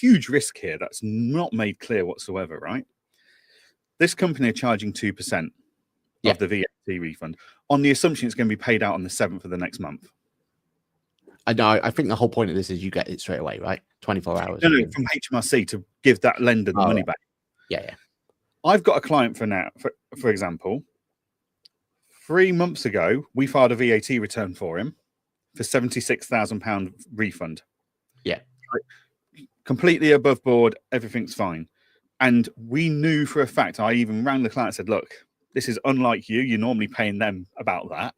Speaker 2: huge risk here that's not made clear whatsoever, right? This company are charging 2% of the VAT refund on the assumption it's going to be paid out on the 7th of the next month.
Speaker 1: I know. I think the whole point of this is you get it straight away, right? 24 hours.
Speaker 2: No, from HMRC to give that lender the money back.
Speaker 1: Yeah.
Speaker 2: I've got a client for example, 3 months ago, we filed a VAT return for him for £76,000 refund.
Speaker 1: Yeah.
Speaker 2: Completely above board. Everything's fine. And we knew for a fact, I even rang the client and said, look, this is unlike you. You're normally paying them about that.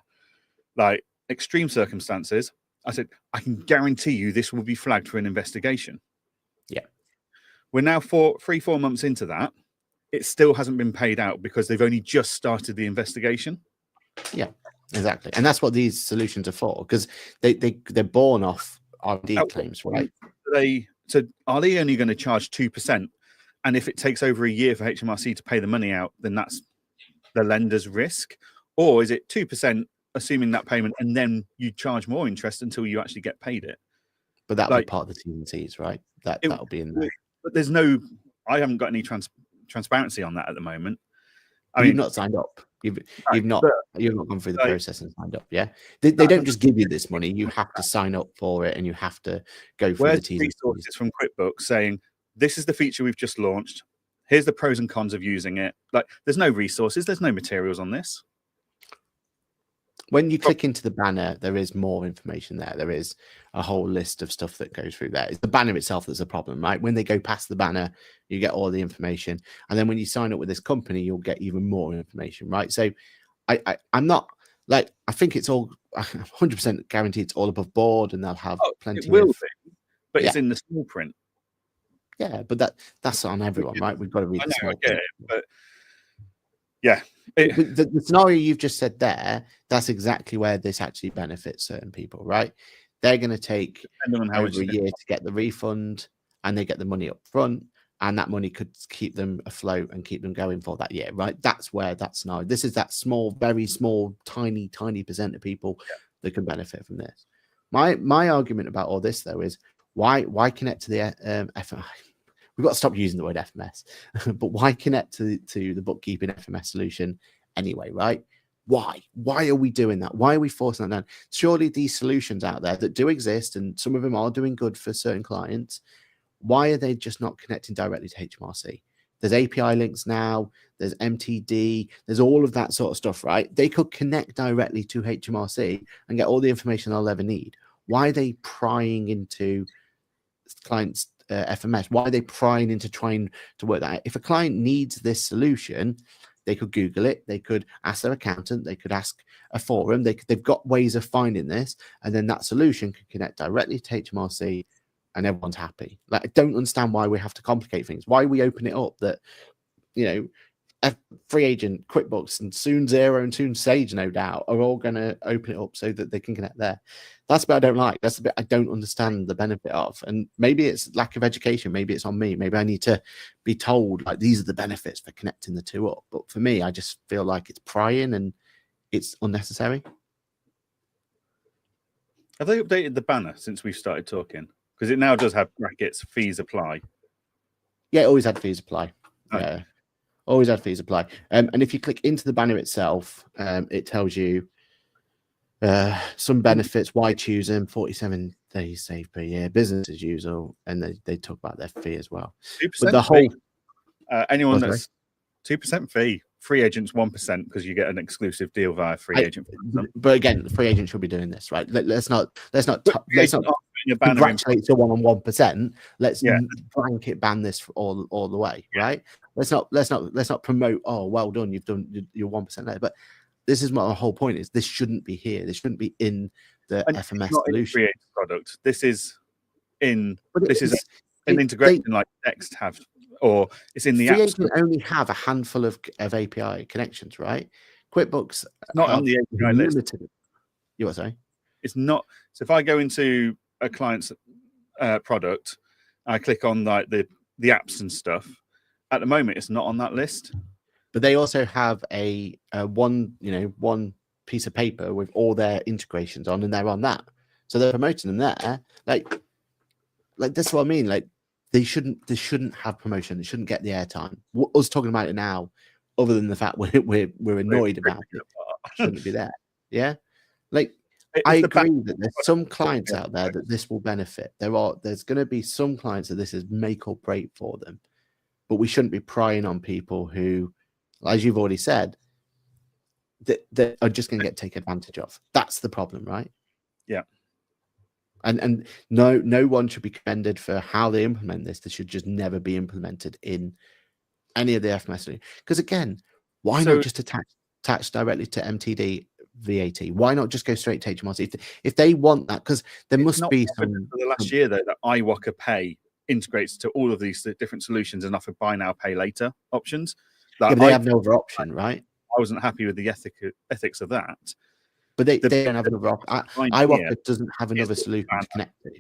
Speaker 2: Like extreme circumstances. I said, I can guarantee you this will be flagged for an investigation.
Speaker 1: Yeah.
Speaker 2: We're now 3-4 months into that. It still hasn't been paid out because they've only just started the investigation.
Speaker 1: Yeah, exactly. And that's what these solutions are for, because they're born off RD claims, right?
Speaker 2: So are they only going to charge 2%? And if it takes over a year for HMRC to pay the money out, then that's the lender's risk? Or is it 2% assuming that payment and then you charge more interest until you actually get paid it?
Speaker 1: But that'll be part of the T&Cs, right? That'll be in there.
Speaker 2: But I haven't got any transparency on that at the moment.
Speaker 1: You've not signed up. You've not gone through the process and signed up. Yeah, they don't just give you this money. You have to sign up for it, and you have to go through the T's and C's.
Speaker 2: Resources from QuickBooks saying this is the feature we've just launched. Here's the pros and cons of using it. Like, there's no resources. There's no materials on this.
Speaker 1: When you click into the banner, there is more information there. There is a whole list of stuff that goes through there. It's the banner itself that's a problem, right? When they go past the banner, you get all the information. And then when you sign up with this company, you'll get even more information, right? So I'm not like, I think it's all 100% guaranteed it's all above board and they'll have plenty
Speaker 2: be, but it's in the small print.
Speaker 1: Yeah, but that's on everyone, right? We've got to read the small print.
Speaker 2: But yeah.
Speaker 1: The scenario you've just said there, that's exactly where this actually benefits certain people, right? They're going to take over a year to get the refund and they get the money up front, and that money could keep them afloat and keep them going for that year, right? That's where that scenario, this is that small, very small, tiny percent of people that can benefit from this. My argument about all this, though, is why connect to the FMI? We've got to stop using the word FMS, but why connect to the bookkeeping FMS solution anyway, right? Why are we doing that? Why are we forcing that down? Surely these solutions out there that do exist, and some of them are doing good for certain clients, why are they just not connecting directly to HMRC? There's API links now, there's MTD, there's all of that sort of stuff, right? They could connect directly to HMRC and get all the information they'll ever need. Why are they prying into clients' FMS? Why are they prying into trying to work that out? If a client needs this solution, they could Google it, they could ask their accountant, they could ask a forum, they've got ways of finding this, and then that solution can connect directly to HMRC and everyone's happy. Like, I don't understand why we have to complicate things. Why we open it up that, Free Agent, QuickBooks, and soon Xero and soon Sage, no doubt, are all going to open it up so that they can connect there. That's the bit I don't like. That's the bit I don't understand the benefit of. And maybe it's lack of education. Maybe it's on me. Maybe I need to be told, like, these are the benefits for connecting the two up. But for me, I just feel like it's prying and it's unnecessary.
Speaker 2: Have they updated the banner since we started talking? Because it now does have brackets, fees apply.
Speaker 1: Yeah, it always had fees apply.
Speaker 2: Okay.
Speaker 1: Always had fees apply. And if you click into the banner itself, it tells you some benefits, why choose them, 47 days saved per year, business as usual, and they talk about their fee as well.
Speaker 2: 2%
Speaker 1: but the whole
Speaker 2: anyone that's 2% fee. free agents 1% because you get an exclusive deal via free agent.
Speaker 1: But again, the free agent should be doing this, right? Let's not congratulate someone on 1%. Let's blanket ban this all the way, right? Let's not promote. Oh, well done, you've done your 1% there. But this is what the whole point is. This shouldn't be here. This shouldn't be in the FMS solution.
Speaker 2: In product. This is in. This is an integration like Next have. Or it's in the
Speaker 1: free
Speaker 2: app.
Speaker 1: agent only have a handful of API connections, right? QuickBooks
Speaker 2: not on the API list.
Speaker 1: You what, sorry?
Speaker 2: It's not. So if I go into a client's product, I click on like the apps and stuff. At the moment, it's not on that list.
Speaker 1: But they also have a one piece of paper with all their integrations on, and they're on that. So they're promoting them there. Like that's what I mean. Like. They shouldn't have promotion. They shouldn't get the airtime. Us talking about it now, other than the fact we're annoyed about it, shouldn't be there. Yeah, like I agree that there's some clients out there that this will benefit. There's going to be some clients that this is make or break for them, but we shouldn't be prying on people who, as you've already said, that are just going to get taken advantage of. That's the problem, right?
Speaker 2: Yeah.
Speaker 1: And no one should be commended for how they implement this. This should just never be implemented in any of the FMS. Because again, why not just attach directly to MTD VAT? Why not just go straight to HMRC if they want that? Because there must be some.
Speaker 2: For the last year though, that iWalker Pay integrates to all of these different solutions and offer buy now, pay later options.
Speaker 1: Like, yeah, but they have no other option, right?
Speaker 2: I wasn't happy with the ethics of that.
Speaker 1: But they don't have another option. iWalker doesn't have another solution to connect to.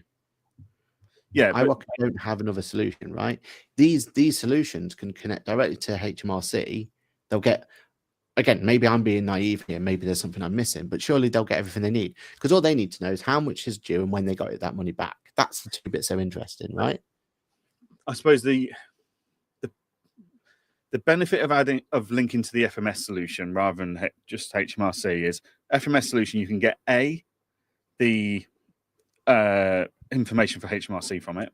Speaker 2: Yeah,
Speaker 1: iWalker don't have another solution, right? These solutions can connect directly to HMRC. They'll get, again, maybe I'm being naive here. Maybe there's something I'm missing, but surely they'll get everything they need. Because all they need to know is how much is due and when they got that money back. That's the two bits so interesting, right?
Speaker 2: I suppose the benefit of linking to the FMS solution rather than just HMRC is FMS solution. You can get the information for HMRC from it,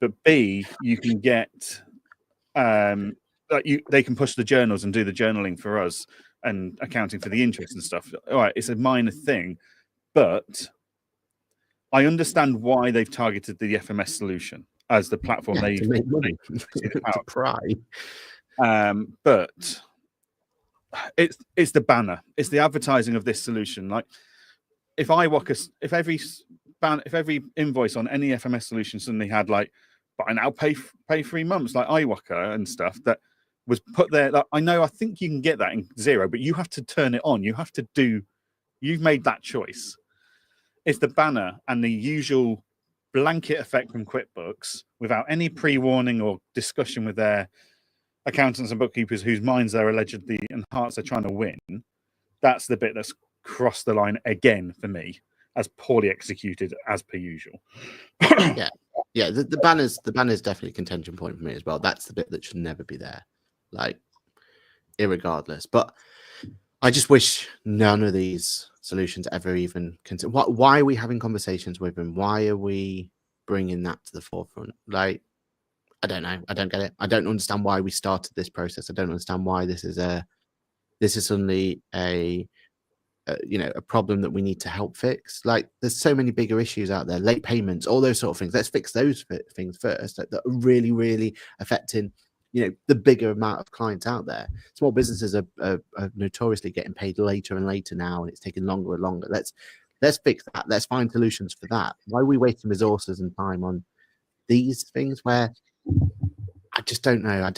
Speaker 2: but B, you can get they can push the journals and do the journaling for us and accounting for the interest and stuff. All right, it's a minor thing, but I understand why they've targeted the FMS solution as the platform
Speaker 1: to make money. To pry.
Speaker 2: But it's the banner, it's the advertising of this solution. Like if every invoice on any FMS solution suddenly had like buy now, pay 3 months, like iWalker and stuff that was put there. Like, I think you can get that in Xero, but you have to turn it on. You've made that choice. It's the banner and the usual blanket effect from QuickBooks without any pre-warning or discussion with their accountants and bookkeepers whose minds they're allegedly and hearts they're trying to win. That's the bit that's crossed the line again for me, as poorly executed as per usual.
Speaker 1: Yeah. The banner's definitely a contention point for me as well. That's the bit that should never be there, like irregardless. But I just wish none of these solutions ever even consider. Why are we having conversations with them? Why are we bringing that to the forefront? Like, I don't know. I don't get it. I don't understand why we started this process. I don't understand why this is suddenly a problem that we need to help fix. Like, there's so many bigger issues out there, late payments, all those sort of things. Let's fix those things first that are really, really affecting, the bigger amount of clients out there. Small businesses are notoriously getting paid later and later now, and it's taking longer and longer. Let's fix that. Let's find solutions for that. Why are we wasting resources and time on these things where I just don't know.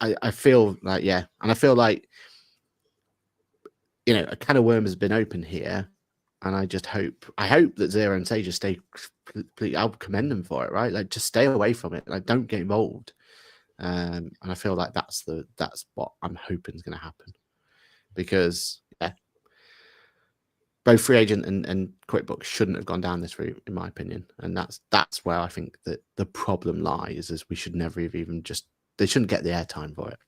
Speaker 1: I feel like, and I feel like, a can of worms has been opened here, and I hope that Xero and Sage just stay completely. I'll commend them for it, right? Like, just stay away from it. Like, don't get involved. And I feel like that's what I'm hoping is going to happen, because both Free Agent and QuickBooks shouldn't have gone down this route, in my opinion. And that's where I think that the problem lies, is we should never have even they shouldn't get the airtime for it.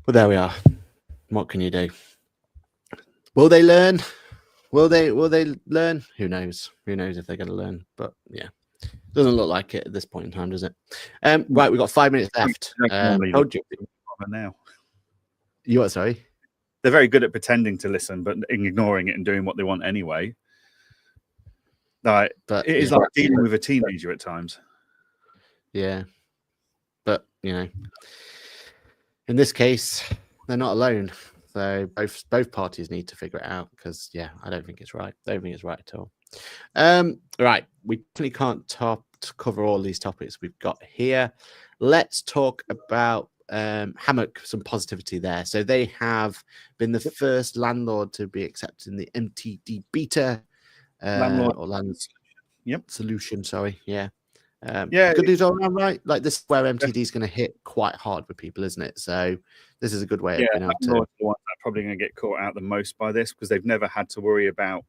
Speaker 1: But there we are. What can you do? Will they learn? Will they learn? Who knows? Who knows if they're going to learn? But yeah, doesn't look like it at this point in time, does it? Right, we've got 5 minutes left.
Speaker 2: Now.
Speaker 1: You what? Sorry.
Speaker 2: They're very good at pretending to listen, but ignoring it and doing what they want anyway. Like,
Speaker 1: But
Speaker 2: it is like dealing with a teenager at times.
Speaker 1: Yeah. But, in this case, they're not alone. So both parties need to figure it out because, I don't think it's right. I don't think it's right at all. Right. We definitely can't cover all these topics we've got here. Let's talk about Hammock, some positivity there. So they have been the first landlord to be accepted in the MTD beta solution. Sorry, good news all around, right? Like, this is where MTD is going to hit quite hard with people, isn't it? So this is a good way of being able to.
Speaker 2: Landlords are the ones that are probably going to get caught out the most by this because they've never had to worry about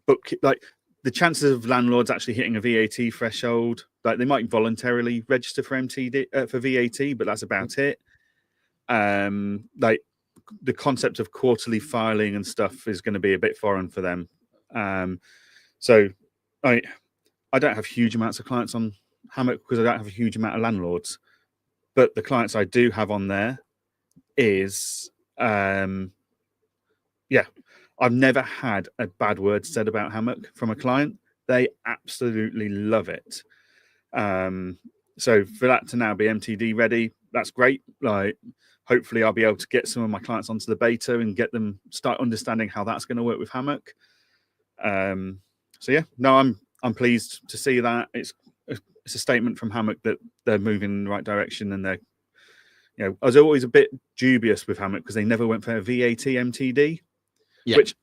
Speaker 2: the chances of landlords actually hitting a VAT threshold. Like, they might voluntarily register for MTD for VAT, but that's about it. Like, the concept of quarterly filing and stuff is going to be a bit foreign for them. So I don't have huge amounts of clients on Hammock because I don't have a huge amount of landlords. But the clients I do have on there is, I've never had a bad word said about Hammock from a client. They absolutely love it. So for that to now be MTD ready, that's great. Like, hopefully I'll be able to get some of my clients onto the beta and get them start understanding how that's going to work with Hammock. I'm pleased to see that. It's a statement from Hammock that they're moving in the right direction, and they're, I was always a bit dubious with Hammock because they never went for a VAT MTD, which,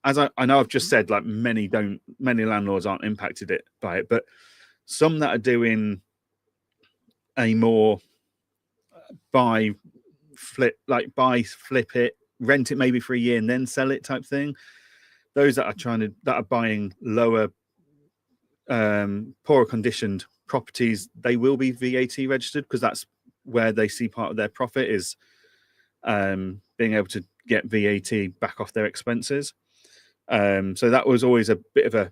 Speaker 2: as I know I've just said, like, many landlords aren't impacted by it, but some that are doing a more buy, flip it, rent it maybe for a year and then sell it type thing. Those that are buying lower, poorer conditioned properties, they will be VAT registered because that's where they see part of their profit is being able to get VAT back off their expenses. So that was always a bit of a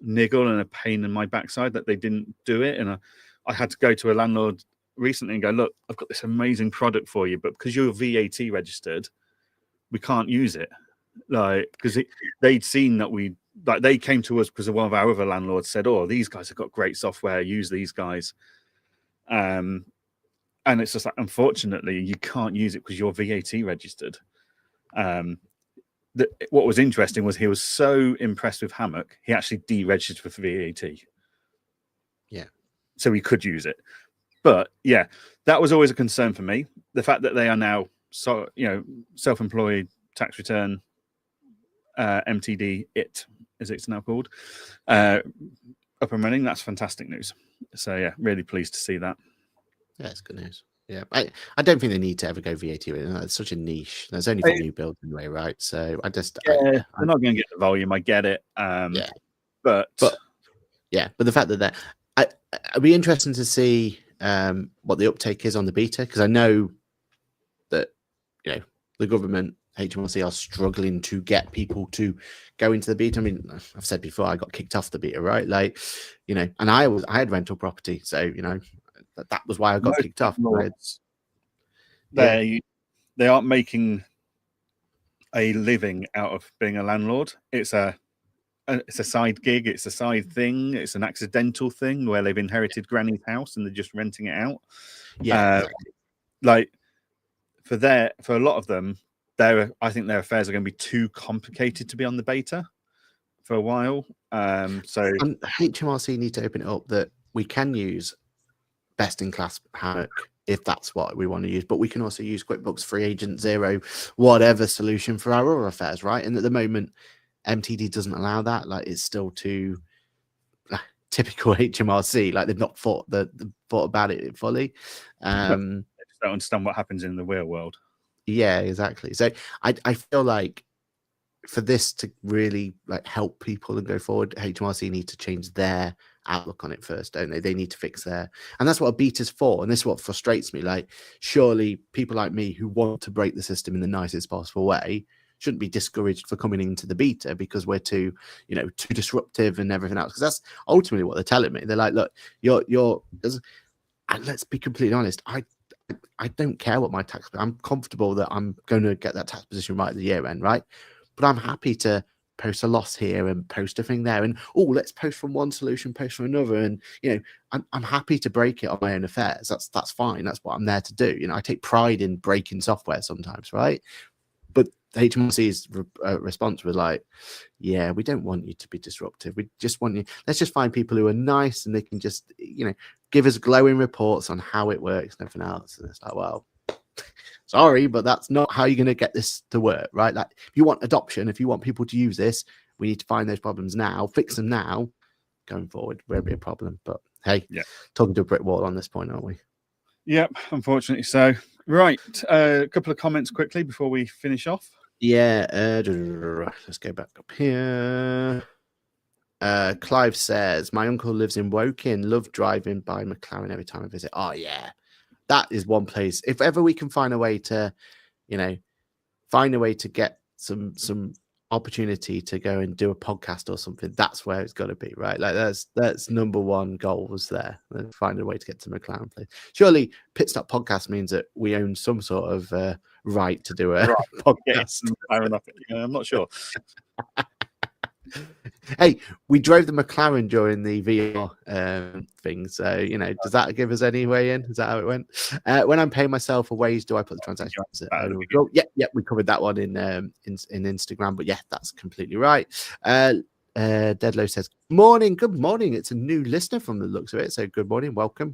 Speaker 2: niggle and a pain in my backside that they didn't do it. And I had to go to a landlord recently and go, look, I've got this amazing product for you, but because you're VAT registered, we can't use it. Like, because they'd seen that they came to us because one of our other landlords said, oh, these guys have got great software, use these guys. And it's just like, unfortunately, you can't use it because you're VAT registered. What was interesting was he was so impressed with Hammock, he actually deregistered for VAT.
Speaker 1: Yeah.
Speaker 2: So he could use it. But yeah, that was always a concern for me. The fact that they are now self-employed tax return, MTD, as it's now called, up and running, that's fantastic news. So yeah, really pleased to see that.
Speaker 1: Yeah, it's good news. Yeah, I don't think they need to ever go VAT with it. It's such a niche. There's only for new builds anyway, right? So
Speaker 2: they're not going to get the volume. I get it. But
Speaker 1: the fact that it'd be interesting to see what the uptake is on the beta, because I know that the government, HMRC, are struggling to get people to go into the beta. I mean, I've said before, I got kicked off the beta, right? Like, and I had rental property, so that was why I got kicked off.
Speaker 2: They aren't making a living out of being a landlord. It's a side gig. It's a side thing. It's an accidental thing where they've inherited granny's house and they're just renting it out. Yeah, like for a lot of them, I think their affairs are going to be too complicated to be on the beta for a while. So
Speaker 1: HMRC need to open it up that we can use best-in-class Hammock if that's what we want to use, but we can also use QuickBooks, Free Agent, Zero, whatever solution for our other affairs, right? And at the moment, MTD doesn't allow that. Like, it's still too typical HMRC. Like, they've not thought about it fully.
Speaker 2: They just don't understand what happens in the real world.
Speaker 1: Yeah, exactly. So I feel like for this to really help people and go forward, HMRC need to change their outlook on it first, don't they? They need to fix and that's what a beta's for. And this is what frustrates me. Like, surely people like me who want to break the system in the nicest possible way shouldn't be discouraged for coming into the beta because we're too disruptive and everything else. Because that's ultimately what they're telling me. They're like, look, you're and let's be completely honest. I don't care what my tax. I'm comfortable that I'm going to get that tax position right at the year end, right? But I'm happy to post a loss here and post a thing there, and let's post from one solution, post from another, and I'm happy to break it on my own affairs. That's fine. That's what I'm there to do. I take pride in breaking software sometimes, right? But HMRC's response was like, yeah, we don't want you to be disruptive. We just want you. Let's just find people who are nice and they can just, give us glowing reports on how it works and everything else. And it's like, well, sorry, but that's not how you're going to get this to work, right? Like, if you want adoption, if you want people to use this, we need to find those problems now, fix them now. Going forward, won't be a problem. But hey, talking to a brick wall on this point, aren't we?
Speaker 2: Yep, unfortunately so. Right, a couple of comments quickly before we finish off.
Speaker 1: Yeah, let's go back up here. Clive says, my uncle lives in Woking, love driving by McLaren every time I visit. Oh yeah, that is one place. If ever we can find a way to, get some opportunity to go and do a podcast or something, that's where it's got to be, right? Like that's number one goal was there. Find a way to get to McLaren place. Surely Pit Stop Podcast means that we own some sort of right to do a podcast.
Speaker 2: I'm not sure.
Speaker 1: Hey, we drove the McLaren during the VR thing, so does that give us any way in? Is that how it went? When I'm paying myself a wage, do I put the transaction? Yeah, we covered that one in Instagram, but yeah, that's completely right. Deadlow says, good morning. It's a new listener from the looks of it, so good morning, welcome.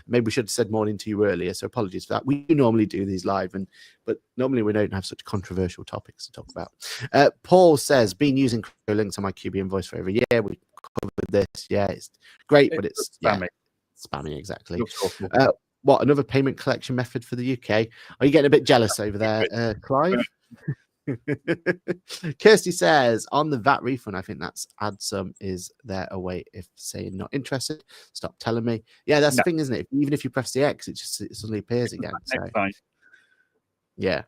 Speaker 1: Maybe we should have said morning to you earlier, so apologies for that. We normally do these live, but normally we don't have such controversial topics to talk about. Paul says, been using crypto links on my QB invoice for over a year. We covered this. Yeah, it's great, but it's spammy. Spammy, exactly. What, another payment collection method for the UK? Are you getting a bit jealous over there, Clive? Kirsty says, on the VAT refund, I think that's add some. Is there a way if saying not interested? Stop telling me. Yeah, that's the thing, isn't it? Even if you press the X, it suddenly appears again. So. Yeah.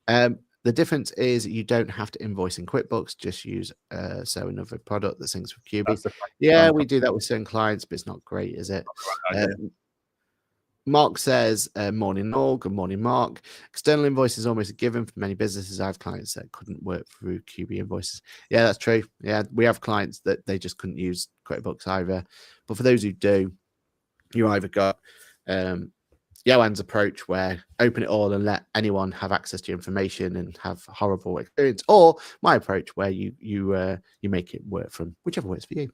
Speaker 1: The difference is you don't have to invoice in QuickBooks, just use another product that syncs with QB. Yeah, we do that with certain clients, but it's not great, is it? Mark says, morning all, good morning, Mark. External invoice is almost a given for many businesses. I have clients that couldn't work through QB invoices. Yeah, that's true. Yeah, we have clients that they just couldn't use QuickBooks either. But for those who do, you either got Johann's approach where open it all and let anyone have access to your information and have horrible experience, or my approach where you make it work from whichever works for you.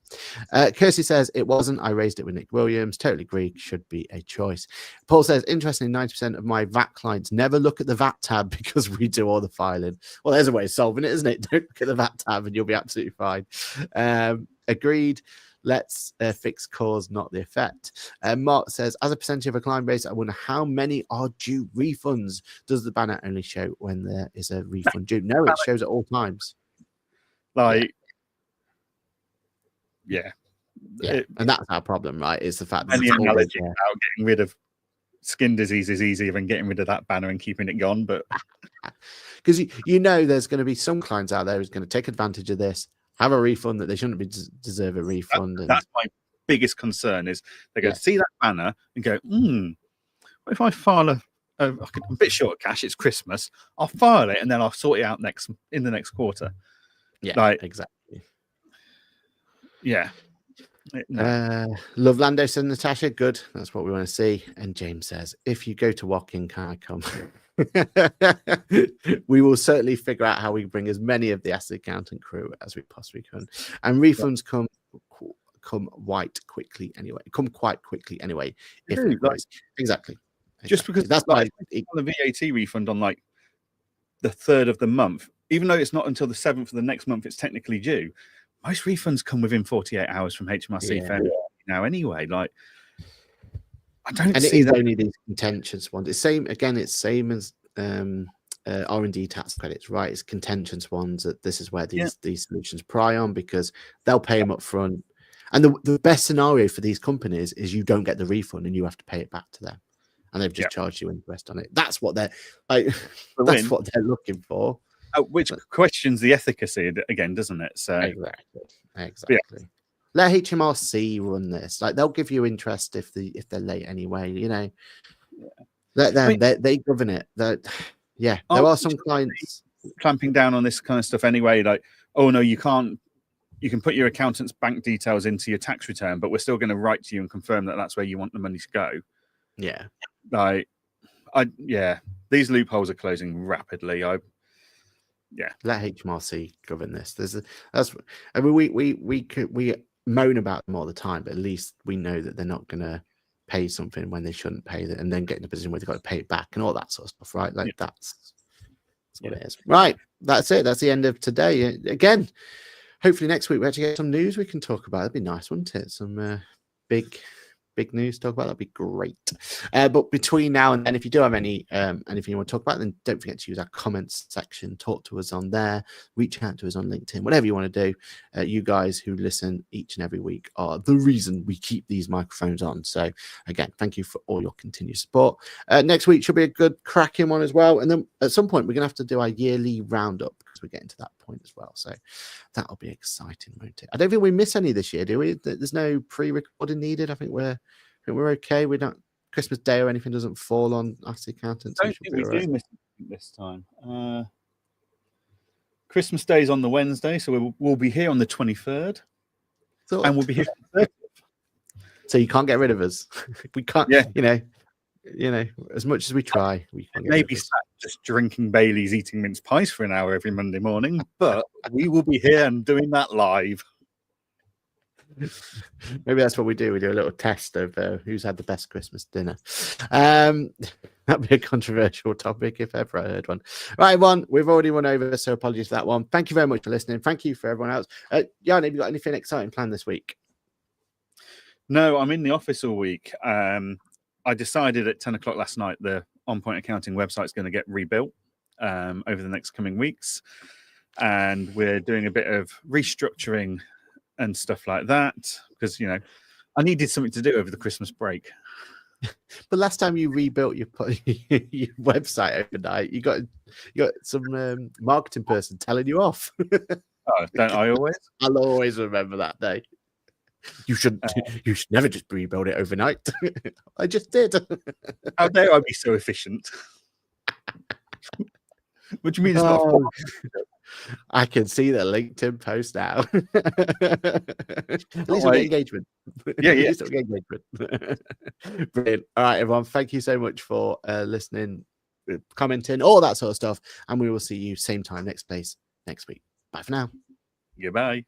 Speaker 1: Kirsty says, it wasn't. I raised it with Nick Williams. Totally agree. Should be a choice. Paul says, interestingly, 90% of my VAT clients never look at the VAT tab because we do all the filing. Well, there's a way of solving it, isn't it? Don't look at the VAT tab and you'll be absolutely fine. Agreed. Let's fix cause, not the effect. Mark says, as a percentage of a client base, I wonder how many are due refunds. Does the banner only show when there is a refund due? No, it shows at all times.
Speaker 2: And
Speaker 1: that's our problem, right? Is the fact that
Speaker 2: the analogy about getting rid of skin disease is easier than getting rid of that banner and keeping it gone. But
Speaker 1: because there's going to be some clients out there who's going to take advantage of this, have a refund that they shouldn't deserve a refund.
Speaker 2: That's my biggest concern is they go see that banner and go, what if I file I'm a bit short of cash, it's Christmas, I'll file it and then I'll sort it out in the next quarter.
Speaker 1: Yeah, exactly.
Speaker 2: Yeah.
Speaker 1: Love Lando, says Natasha. Good. That's what we want to see. And James says, if you go to Woking, can I come? We will certainly figure out how we bring as many of the asset accountant crew as we possibly can. And refunds come quite quickly anyway. Exactly.
Speaker 2: Just because that's like on the VAT refund on like the 3rd of the month, even though it's not until the 7th of the next month, it's technically due. Most refunds come within 48 hours from HMRC now anyway. Like, I don't see that.
Speaker 1: Only these contentious ones. It's same as R&D tax credits, right? It's contentious ones that this is where these solutions pry on because they'll pay them up front. And the best scenario for these companies is you don't get the refund and you have to pay it back to them. And they've just charged you interest on it. That's what they're like. That's what they're looking for.
Speaker 2: Which questions the efficacy again, doesn't it? So
Speaker 1: exactly. Let HMRC run this. Like, they'll give you interest if they're late anyway. Let them. They govern it. Yeah, there are some clients
Speaker 2: clamping down on this kind of stuff anyway. Like, oh no, you can't. You can put your accountant's bank details into your tax return, but we're still going to write to you and confirm that that's where you want the money to go.
Speaker 1: Yeah.
Speaker 2: These loopholes are closing rapidly. Let
Speaker 1: HMRC govern this. We moan about them all the time, but at least we know that they're not going to pay something when they shouldn't pay it, and then get in a position where they've got to pay it back and all that sort of stuff, right? Like that's what it is. Right. That's it. That's the end of today. Again, hopefully next week we actually get some news we can talk about. That'd be nice, wouldn't it? Some big news to talk about. That'd be great. But between now and then, if you do have anything you want to talk about, then don't forget to use our comments section. Talk to us on there. Reach out to us on LinkedIn. Whatever you want to do. You guys who listen each and every week are the reason we keep these microphones on. So again, thank you for all your continued support. Next week should be a good cracking one as well. And then at some point we're gonna have to do our yearly roundup, because we're getting to that point as well. So that'll be exciting, won't it? I don't think we miss any this year, do we? There's no pre-recording needed. I think we're okay. We don't. Christmas Day or anything doesn't fall on us accountants.
Speaker 2: I don't think we do miss this time. Christmas Day is on the Wednesday, so we'll be here on the 23rd, and we'll be here on the 30th.
Speaker 1: So you can't get rid of us. We can't. Yeah. You know, as much as we try, we can't.
Speaker 2: Maybe sat just drinking Baileys, eating mince pies for an hour every Monday morning, but we will be here and doing that live.
Speaker 1: Maybe that's what we do. We do a little test of who's had the best Christmas dinner. That'd be a controversial topic if ever I heard one. Right, everyone, we've already run over, so apologies for that one. Thank you very much for listening. Thank you for everyone else. Jan, have you got anything exciting planned this week?
Speaker 2: No, I'm in the office all week. I decided at 10 o'clock last night the On Point Accounting website is going to get rebuilt over the next coming weeks. And we're doing a bit of restructuring and stuff like that, because I needed something to do over the Christmas break.
Speaker 1: But last time you rebuilt your website overnight, you got some marketing person telling you off.
Speaker 2: Oh, don't I always?
Speaker 1: I'll always remember that day. You should never just rebuild it overnight. I just did.
Speaker 2: How dare I be so efficient? What do you mean it's not?
Speaker 1: I can see the LinkedIn post now. At least we'll get engagement.
Speaker 2: Yeah.
Speaker 1: At least we'll get engagement. Brilliant. All right, everyone. Thank you so much for listening, commenting, all that sort of stuff. And we will see you same time, next place, next week. Bye for now.
Speaker 2: Goodbye.